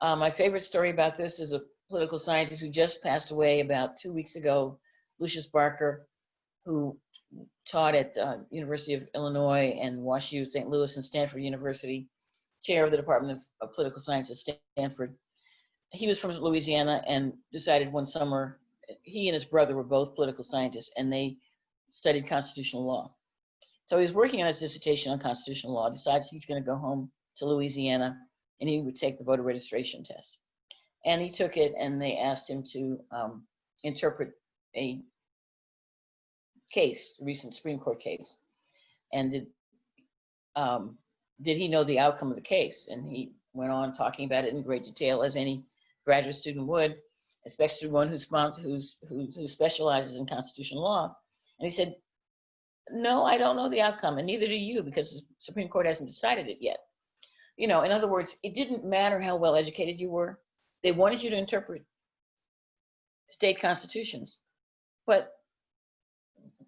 My favorite story about this is a political scientist who just passed away about 2 weeks ago, Lucius Barker, who taught at University of Illinois and WashU, St. Louis, and Stanford University, chair of the Department of Political Science at Stanford. He was from Louisiana and decided one summer, he and his brother were both political scientists, and they studied constitutional law. So he was working on his dissertation on constitutional law, decides he's going to go home to Louisiana, and he would take the voter registration test. And he took it, and they asked him to interpret a case, a recent Supreme Court case. And did he know the outcome of the case? And he went on talking about it in great detail, as any graduate student would, especially one who specializes in constitutional law. And he said, no, I don't know the outcome, and neither do you, because the Supreme Court hasn't decided it yet. In other words, it didn't matter how well educated you were. They wanted you to interpret state constitutions, but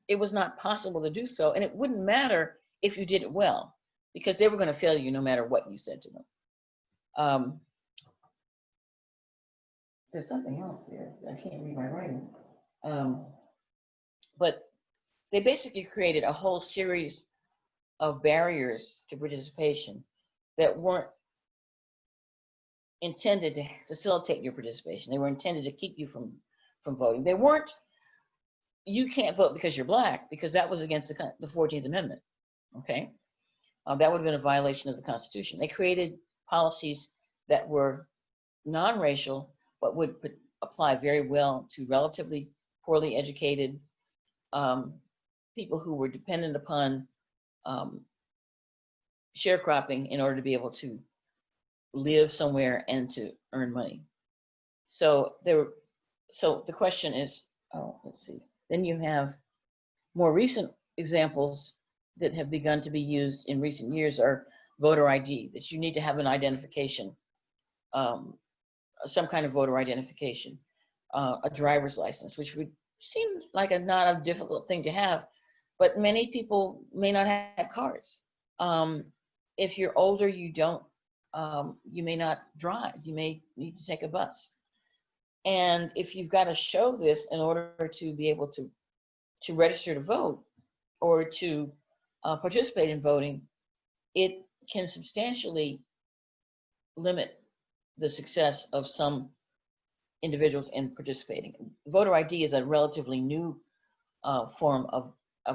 it was not possible to do so, and it wouldn't matter if you did it well, because they were going to fail you no matter what you said to them. There's something else there. I can't read my writing. But they basically created a whole series of barriers to participation that weren't intended to facilitate your participation. They were intended to keep you from voting. They weren't you can't vote because you're Black, because that was against the 14th Amendment. Okay, that would have been a violation of the Constitution. They created policies that were non-racial, but would apply very well to relatively poorly educated people who were dependent upon sharecropping in order to be able to live somewhere and to earn money. So the question is, let's see. Then you have more recent examples that have begun to be used in recent years are voter ID, that you need to have an identification, some kind of voter identification, a driver's license, which would seem like not a difficult thing to have, but many people may not have cars. If you're older, you may not drive. You may need to take a bus. And if you've got to show this in order to be able to register to vote or to participate in voting, it can substantially limit the success of some individuals in participating. Voter ID is a relatively new form of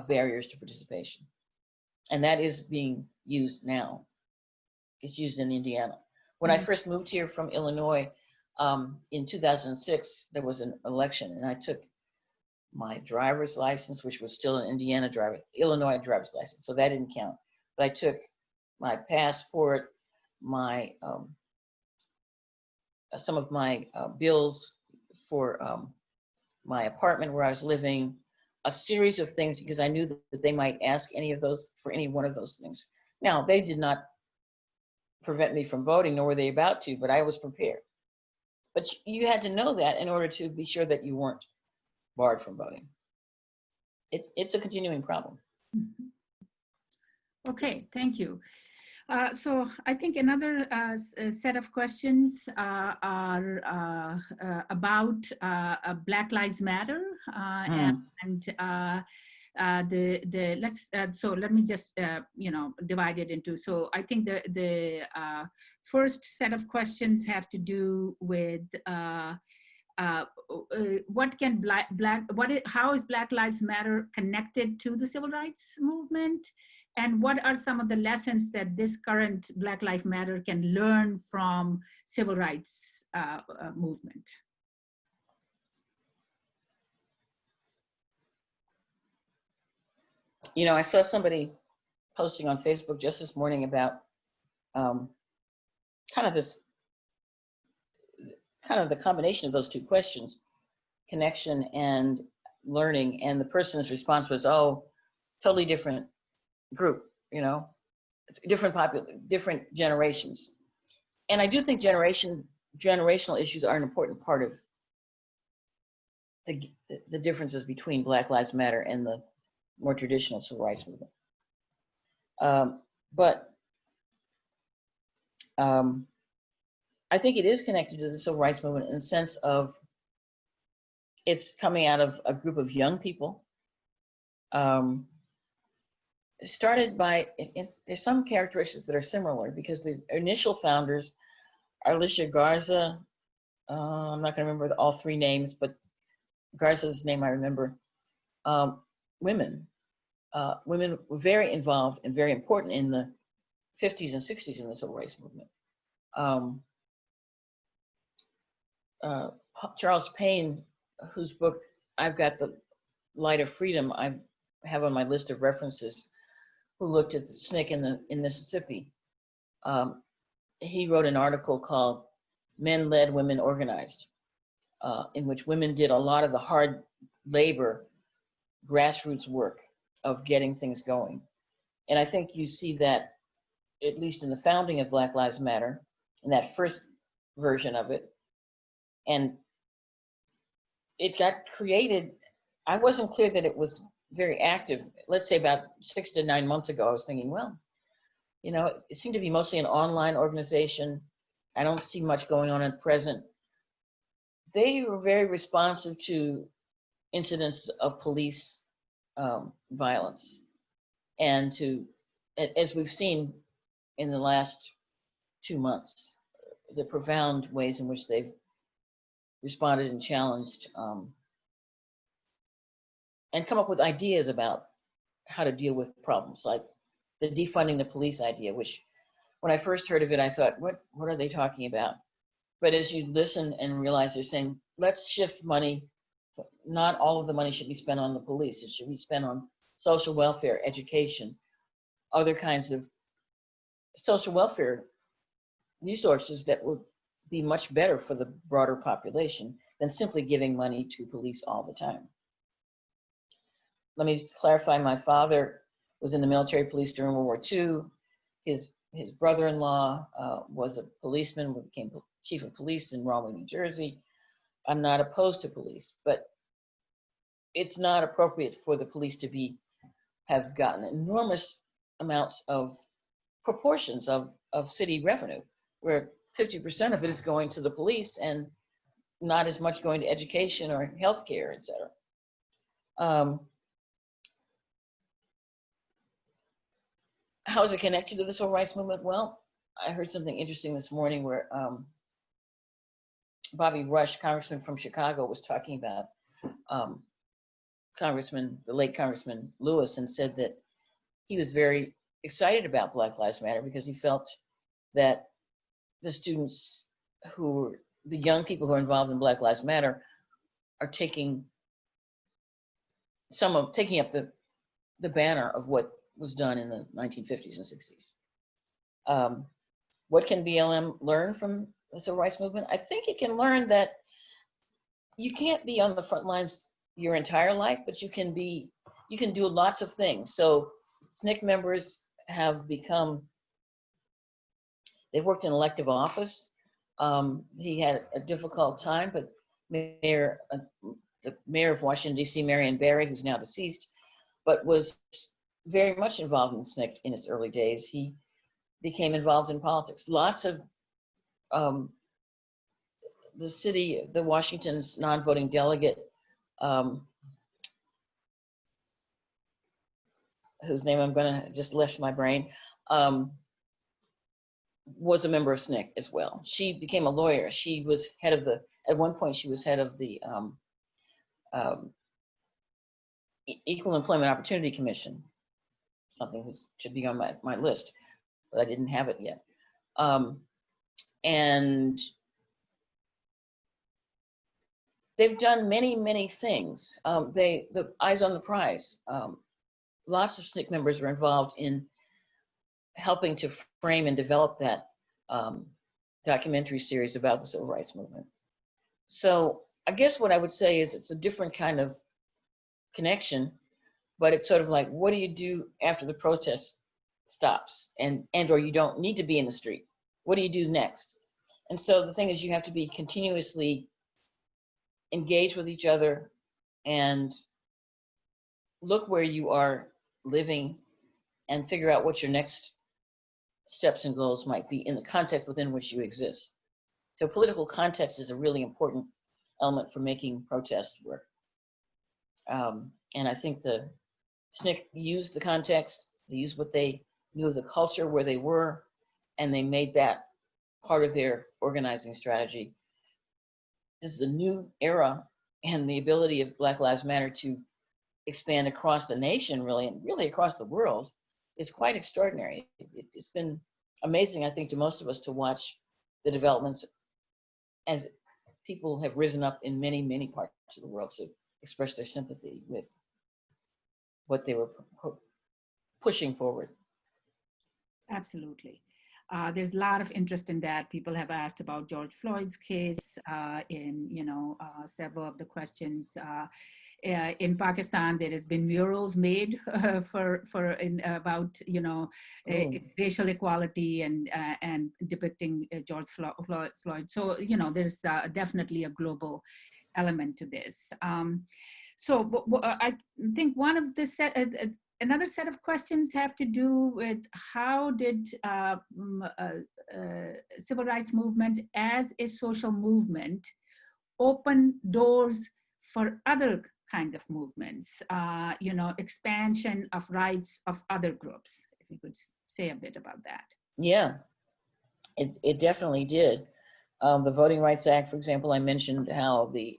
barriers to participation. And that is being used now. It's used in Indiana. When I first moved here from Illinois in 2006, there was an election, and I took my driver's license, which was still an Illinois driver's license, so that didn't count. But I took my passport, my some of my bills for my apartment where I was living, a series of things, because I knew that they might ask any one of those things. Now, they did not prevent me from voting, nor were they about to, but I was prepared. But you had to know that in order to be sure that you weren't barred from voting. It's a continuing problem. Okay, thank you. So I think another set of questions are about Black Lives Matter so let me just divide it into. So I think the first set of questions have to do with how is Black Lives Matter connected to the civil rights movement? And what are some of the lessons that this current Black Lives Matter can learn from civil rights movement? You know, I saw somebody posting on Facebook just this morning about kind of the combination of those two questions, connection and learning. And the person's response was, oh, totally different group, different generations. And I do think generational issues are an important part of the differences between Black Lives Matter and the more traditional civil rights movement. But I think it is connected to the civil rights movement in the sense of it's coming out of a group of young people. Started by, there's some characteristics that are similar because the initial founders are Alicia Garza, I'm not going to remember all three names, but Garza's name I remember. Women were very involved and very important in the 50s and 60s in the civil rights movement. Charles Payne, whose book I've got The Light of Freedom, I have on my list of references, who looked at the SNCC in Mississippi. He wrote an article called Men Led, Women Organized, in which women did a lot of the hard labor, grassroots work of getting things going. And I think you see that, at least in the founding of Black Lives Matter, in that first version of it. And it got created, I wasn't clear that it was very active. Let's say about 6 to 9 months ago, I was thinking, well, it seemed to be mostly an online organization. I don't see much going on at present. They were very responsive to incidents of police violence, and as we've seen in the last 2 months, the profound ways in which they've responded and challenged and come up with ideas about how to deal with problems, like the defunding the police idea, which when I first heard of it, I thought, what are they talking about? But as you listen and realize they're saying, let's shift money. Not all of the money should be spent on the police. It should be spent on social welfare, education, other kinds of social welfare resources that will be much better for the broader population than simply giving money to police all the time. Let me clarify, my father was in the military police during World War II. His brother-in-law was a policeman, became chief of police in Rahway, New Jersey. I'm not opposed to police, but it's not appropriate for the police to have gotten enormous amounts of proportions of city revenue, where 50% of it is going to the police and not as much going to education or healthcare, et cetera. How is it connected to the civil rights movement? Well, I heard something interesting this morning where Bobby Rush, congressman from Chicago, was talking about the late Congressman Lewis, and said that he was very excited about Black Lives Matter because he felt that the young people who are involved in Black Lives Matter are taking up the banner of what was done in the 1950s and 60s. What can BLM learn from the civil rights movement? I think it can learn that you can't be on the front lines your entire life, but you can do lots of things. So SNCC members they've worked in elective office. He had a difficult time, but the mayor of Washington, D.C., Marion Barry, who's now deceased, but was very much involved in SNCC in its early days. He became involved in politics. Lots of the Washington's non-voting delegate, whose name I'm gonna just left my brain, was a member of SNCC as well. She became a lawyer. She was at one point she was head of the Equal Employment Opportunity Commission, something that should be on my list, but I didn't have it yet. And they've done many, many things. The Eyes on the Prize, lots of SNCC members were involved in helping to frame and develop that documentary series about the civil rights movement. So I guess what I would say is it's a different kind of connection, but it's sort of like, what do you do after the protest stops and or you don't need to be in the street? What do you do next? And so the thing is, you have to be continuously engaged with each other and look where you are living and figure out what your next steps and goals might be in the context within which you exist. So political context is a really important element for making protest work. And I think the SNCC used the context, they used what they knew of the culture where they were, and they made that part of their organizing strategy. This is a new era, and the ability of Black Lives Matter to expand across the nation, really, and really across the world, is quite extraordinary. It's been amazing, I think, to most of us to watch the developments as people have risen up in many, many parts of the world to express their sympathy with what they were pushing forward. Absolutely. There's a lot of interest in that. People have asked about George Floyd's case in, several of the questions. In Pakistan, there has been murals made about racial equality and depicting George Floyd. So there's definitely a global element to this. So I think one of the another set of questions have to do with how did civil rights movement as a social movement open doors for other kinds of movements, expansion of rights of other groups. If you could say a bit about that. Yeah, it definitely did. The Voting Rights Act, for example, I mentioned how the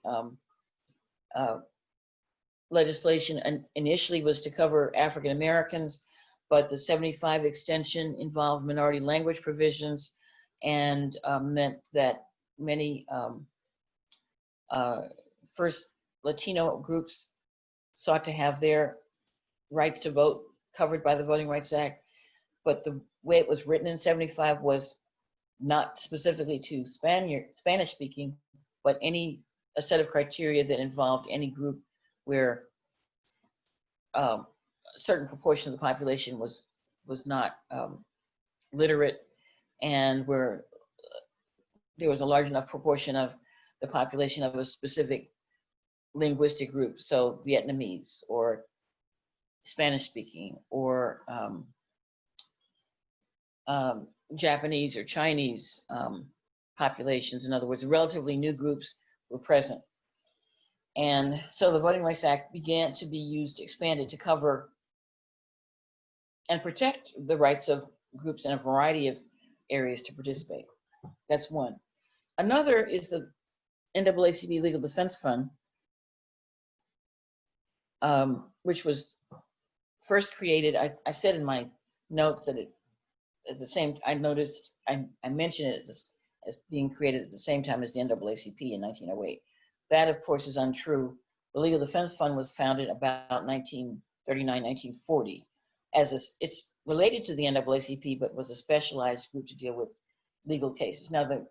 legislation initially was to cover African Americans, but the 75 extension involved minority language provisions and meant that many first Latino groups sought to have their rights to vote covered by the Voting Rights Act. But the way it was written in 75 was not specifically to Spanish speaking, but a set of criteria that involved any group where a certain proportion of the population was not literate, and where there was a large enough proportion of the population of a specific linguistic group, so Vietnamese or Spanish speaking or Japanese or Chinese populations. In other words, relatively new groups were present. And so the Voting Rights Act began to be used, expanded to cover and protect the rights of groups in a variety of areas to participate. That's one. Another is the NAACP Legal Defense Fund, which was first created. I said in my notes that at the same, I mentioned it as being created at the same time as the NAACP in 1908. That, of course, is untrue. The Legal Defense Fund was founded about 1939, 1940. It's related to the NAACP, but was a specialized group to deal with legal cases. Now, the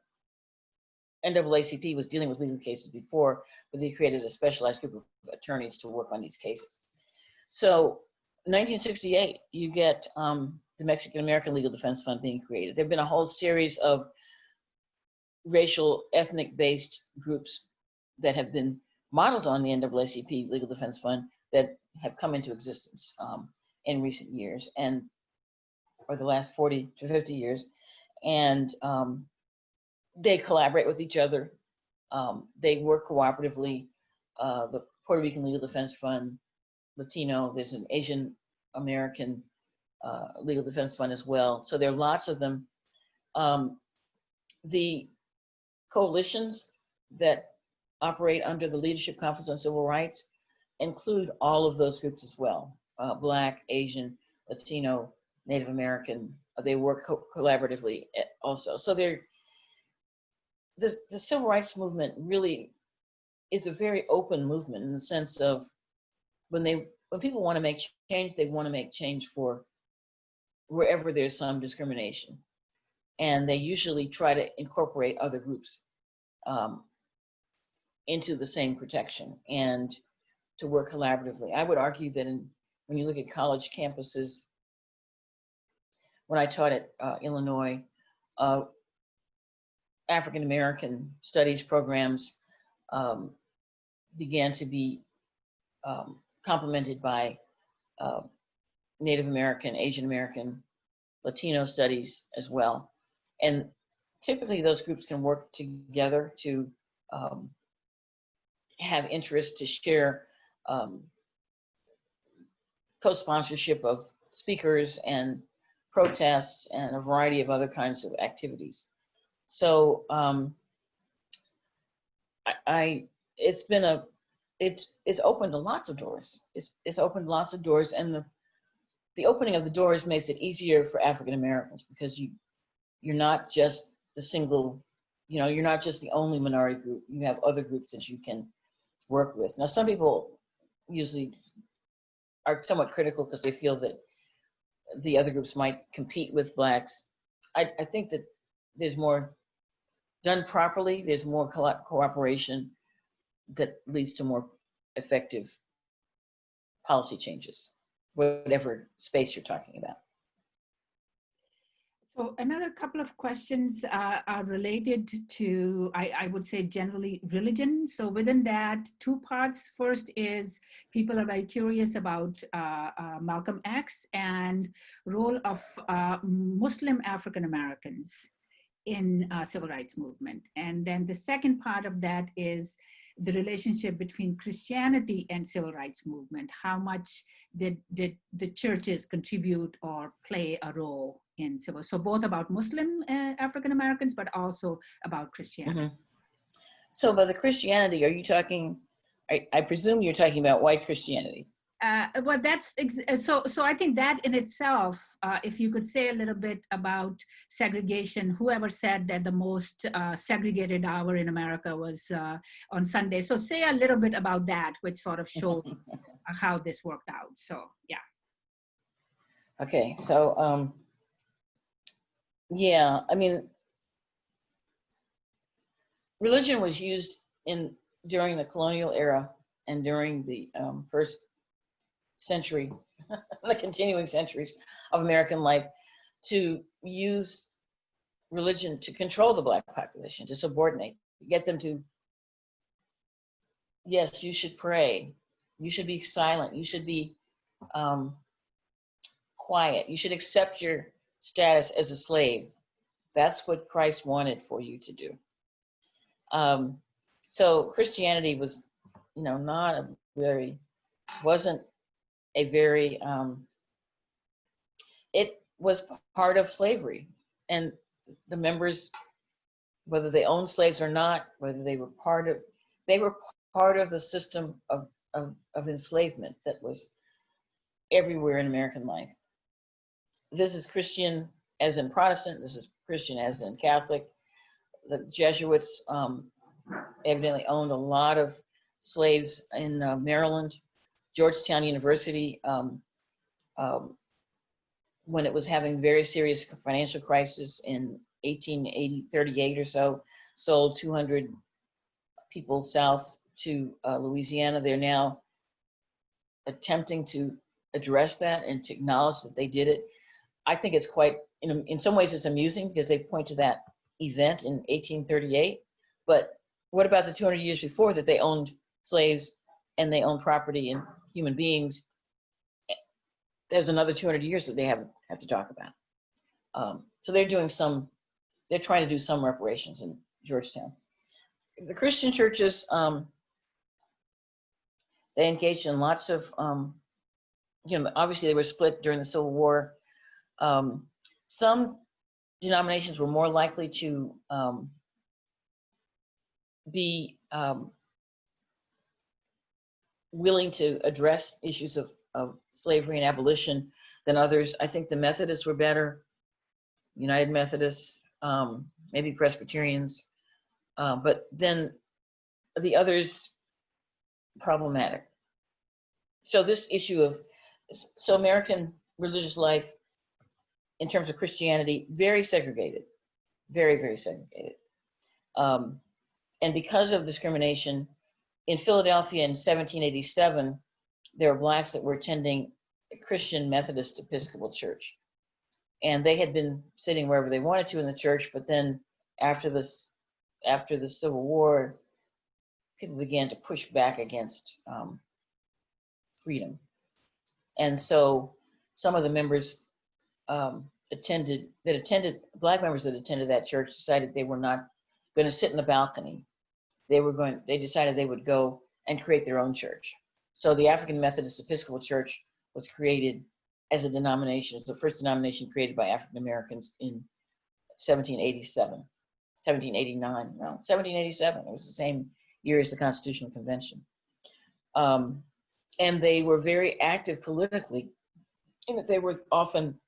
NAACP was dealing with legal cases before, but they created a specialized group of attorneys to work on these cases. So, 1968, you get the Mexican American Legal Defense Fund being created. There have been a whole series of racial, ethnic-based groups that have been modeled on the NAACP Legal Defense Fund that have come into existence in recent years, or the last 40 to 50 years. And they collaborate with each other. They work cooperatively. The Puerto Rican Legal Defense Fund, Latino, there's an Asian American Legal Defense Fund as well. So there are lots of them. The coalitions that operate under the Leadership Conference on Civil Rights include all of those groups as well. Black, Asian, Latino, Native American, they work collaboratively also. So the civil rights movement really is a very open movement in the sense of when people want to make change, they want to make change for wherever there's some discrimination. And they usually try to incorporate other groups into the same protection and to work collaboratively. I would argue that when you look at college campuses, when I taught at Illinois, African American studies programs began to be complemented by Native American, Asian American, Latino studies as well. And typically those groups can work together to have interest, to share co-sponsorship of speakers and protests and a variety of other kinds of activities. So it's opened lots of doors. It's opened lots of doors, and the opening of the doors makes it easier for African Americans because you're not just the single, you're not just the only minority group. You have other groups that you can work with. Now, some people usually are somewhat critical because they feel that the other groups might compete with Blacks. I think that there's more done properly. There's more cooperation that leads to more effective policy changes, whatever space you're talking about. So another couple of questions are related to, I would say generally religion. So within that, two parts. First is people are very curious about Malcolm X and role of Muslim African Americans in civil rights movement. And then the second part of that is the relationship between Christianity and civil rights movement. How much did the churches contribute or play a role in civil? So both about Muslim African Americans, but also about Christianity. Mm-hmm. So by the Christianity, are you talking I presume you're talking about white Christianity. Well, so I think that in itself, if you could say a little bit about segregation, whoever said that the most segregated hour in America was on Sunday. So say a little bit about that, which sort of shows how this worked out. So, yeah. Okay, so, yeah, I mean, religion was used during the colonial era and during the first century, the continuing centuries of American life, to use religion to control the Black population, to subordinate, get them to, yes, you should pray, you should be silent, you should be quiet, you should accept your status as a slave. That's what Christ wanted for you to do. So Christianity was, wasn't a very, it was part of slavery, and the members, whether they owned slaves or not, whether they were part of the system of enslavement that was everywhere in American life. This is Christian as in Protestant, this is Christian as in Catholic. The Jesuits evidently owned a lot of slaves in Maryland. Georgetown University, when it was having very serious financial crisis in 1838 or so, sold 200 people south to Louisiana. They're now attempting to address that and to acknowledge that they did it. I think it's quite, in some ways it's amusing because they point to that event in 1838, but what about the 200 years before that they owned slaves and they owned property and human beings? There's another 200 years that they have to talk about. So they're trying to do some reparations in Georgetown. The Christian churches, they engaged in lots of, obviously they were split during the Civil War. Some denominations were more likely to be willing to address issues of slavery and abolition than others. I think the Methodists were better, United Methodists, maybe Presbyterians, but then the others, problematic. So this issue so American religious life in terms of Christianity, very segregated, very, very segregated. And because of discrimination, in Philadelphia in 1787, there were Blacks that were attending a Christian Methodist Episcopal Church. And they had been sitting wherever they wanted to in the church, but then after the Civil War, people began to push back against freedom. And so some of the members Black members that attended that church decided they were not going to sit in the balcony. They decided they would go and create their own church. So the African Methodist Episcopal Church was created as a denomination. It's the first denomination created by African Americans in 1787. It was the same year as the Constitutional Convention. And they were very active politically in that they were often,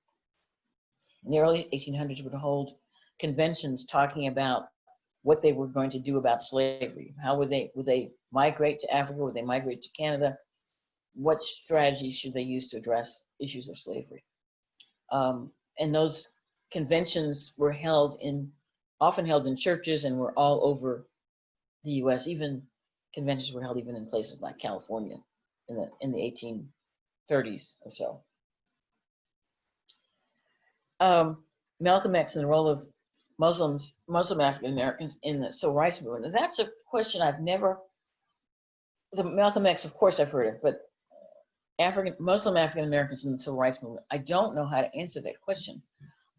in the early 1800s, would hold conventions talking about what they were going to do about slavery. How would they migrate to Africa? Would they migrate to Canada? What strategies should they use to address issues of slavery? And those conventions were often held in churches and were all over the US. Even conventions were held even in places like California in the 1830s or so. Malcolm X and the role of Muslim African Americans in the civil rights movement. And that's a question Malcolm X, of course, I've heard of, but Muslim African Americans in the civil rights movement, I don't know how to answer that question.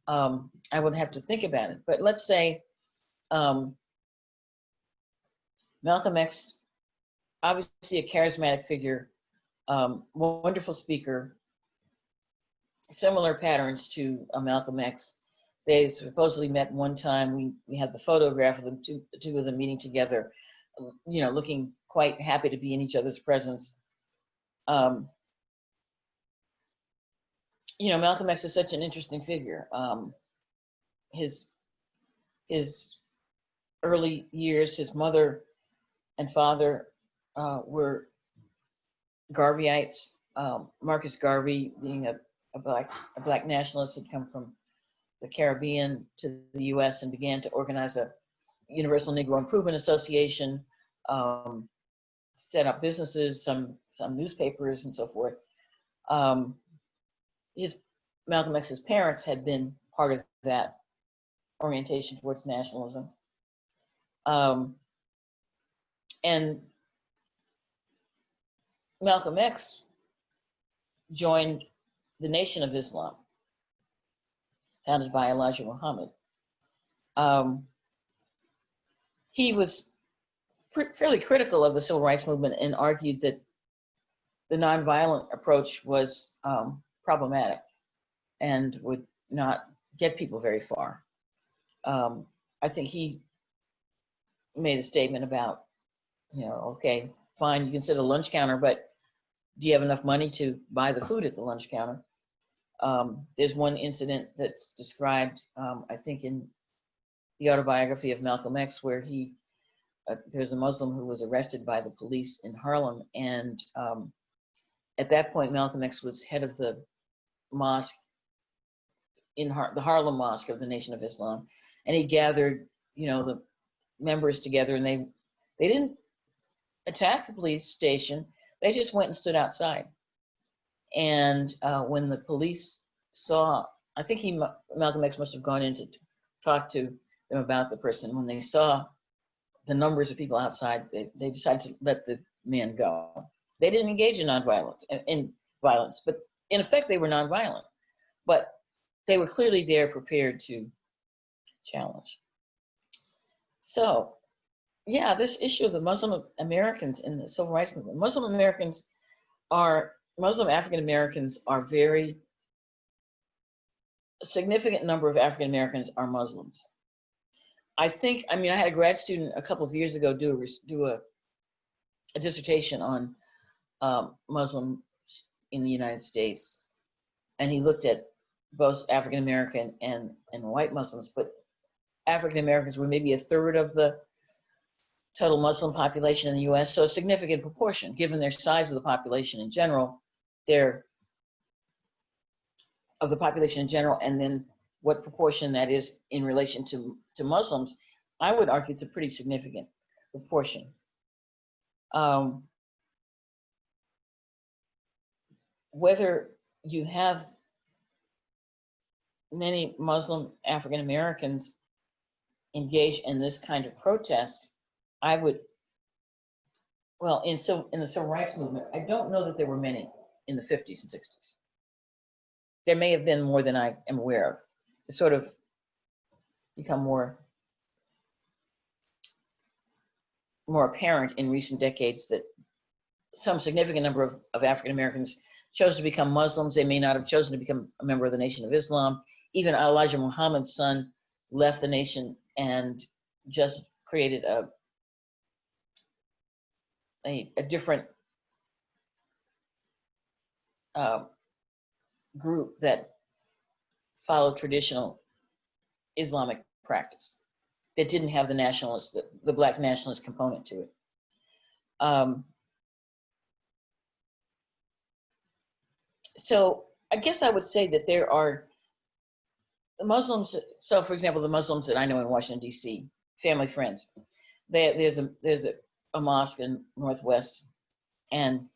I would have to think about it. But let's say Malcolm X, obviously a charismatic figure, wonderful speaker, similar patterns to Malcolm X. They supposedly met one time. We had the photograph of them, the two of them meeting together, looking quite happy to be in each other's presence. You know, Malcolm X is such an interesting figure. His early years, his mother and father were Garveyites. Marcus Garvey, being a black nationalist, had come from the Caribbean to the U.S. and began to organize a Universal Negro Improvement Association, set up businesses, some newspapers, and so forth. Malcolm X's parents had been part of that orientation towards nationalism. And Malcolm X joined the Nation of Islam, founded by Elijah Muhammad. He was fairly critical of the civil rights movement and argued that the nonviolent approach was problematic and would not get people very far. I think he made a statement about, you know, okay, fine, you can sit at a lunch counter, but do you have enough money to buy the food at the lunch counter? There's one incident that's described, I think, in the autobiography of Malcolm X, where there's a Muslim who was arrested by the police in Harlem, and at that point, Malcolm X was head of the mosque in the Harlem Mosque of the Nation of Islam, and he gathered, you know, the members together, and they didn't attack the police station. They just went and stood outside. And when the police saw, I think Malcolm X must have gone in to talk to them about the person. When they saw the numbers of people outside, they decided to let the man go. They didn't engage in violence, but in effect they were nonviolent. But they were clearly there prepared to challenge. So, yeah, this issue of the Muslim Americans in the civil rights movement. Muslim African Americans are a significant number of African Americans are Muslims. I had a grad student a couple of years ago do a dissertation on Muslims in the United States, and he looked at both African American and white Muslims, but African Americans were maybe a third of the total Muslim population in the US, so a significant proportion, given their size of the population in general, and then what proportion that is in relation to Muslims. I would argue it's a pretty significant proportion. Whether you have many Muslim African Americans engaged in this kind of protest, in the civil rights movement, I don't know that there were many in the 50s and 60s. There may have been more than I am aware of. It's sort of become more apparent in recent decades that some significant number of African Americans chose to become Muslims. They may not have chosen to become a member of the Nation of Islam. Even Elijah Muhammad's son left the nation and just created a different group that followed traditional Islamic practice that didn't have the black nationalist component to it. So I guess I would say that there are the Muslims. So, for example, the Muslims that I know in Washington, D.C., family friends, there's a mosque in Northwest, and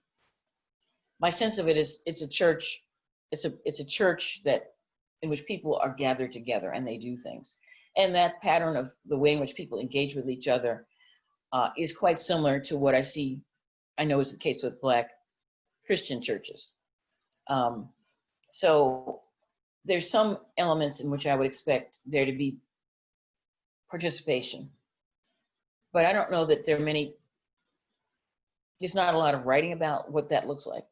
my sense of it is it's a church. It's a church in which people are gathered together and they do things, and that pattern of the way in which people engage with each other is quite similar to what I know is the case with Black Christian churches. So there's some elements in which I would expect there to be participation, but I don't know that there's not a lot of writing about what that looks like.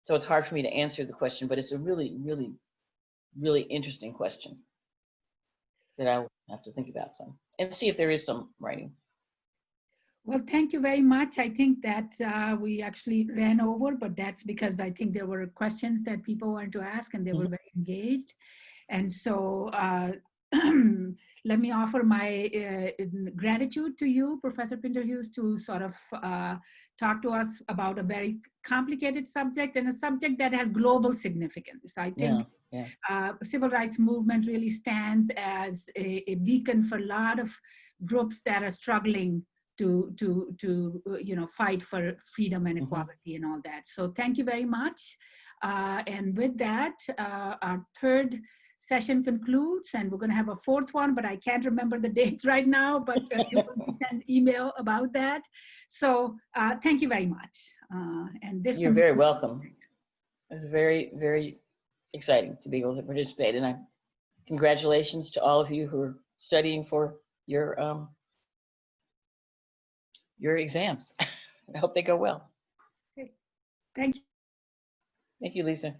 So it's hard for me to answer the question, but it's a really, really, really interesting question that I will have to think about some and see if there is some writing. Well, thank you very much. I think that we actually ran over, but that's because I think there were questions that people wanted to ask and they were very engaged. And so let me offer my gratitude to you, Professor Pinderhughes, to sort of talk to us about a very complicated subject and a subject that has global significance. I think civil rights movement really stands as a beacon for a lot of groups that are struggling to fight for freedom and equality and all that. So thank you very much. And with that, our third session concludes, and we're going to have a fourth one, but I can't remember the date right now, but you will send email about that. So thank you very much. And this You're very welcome. It's very, very exciting to be able to participate, and congratulations to all of you who are studying for your exams. I hope they go well. Okay. Thank you. Thank you, Lisa.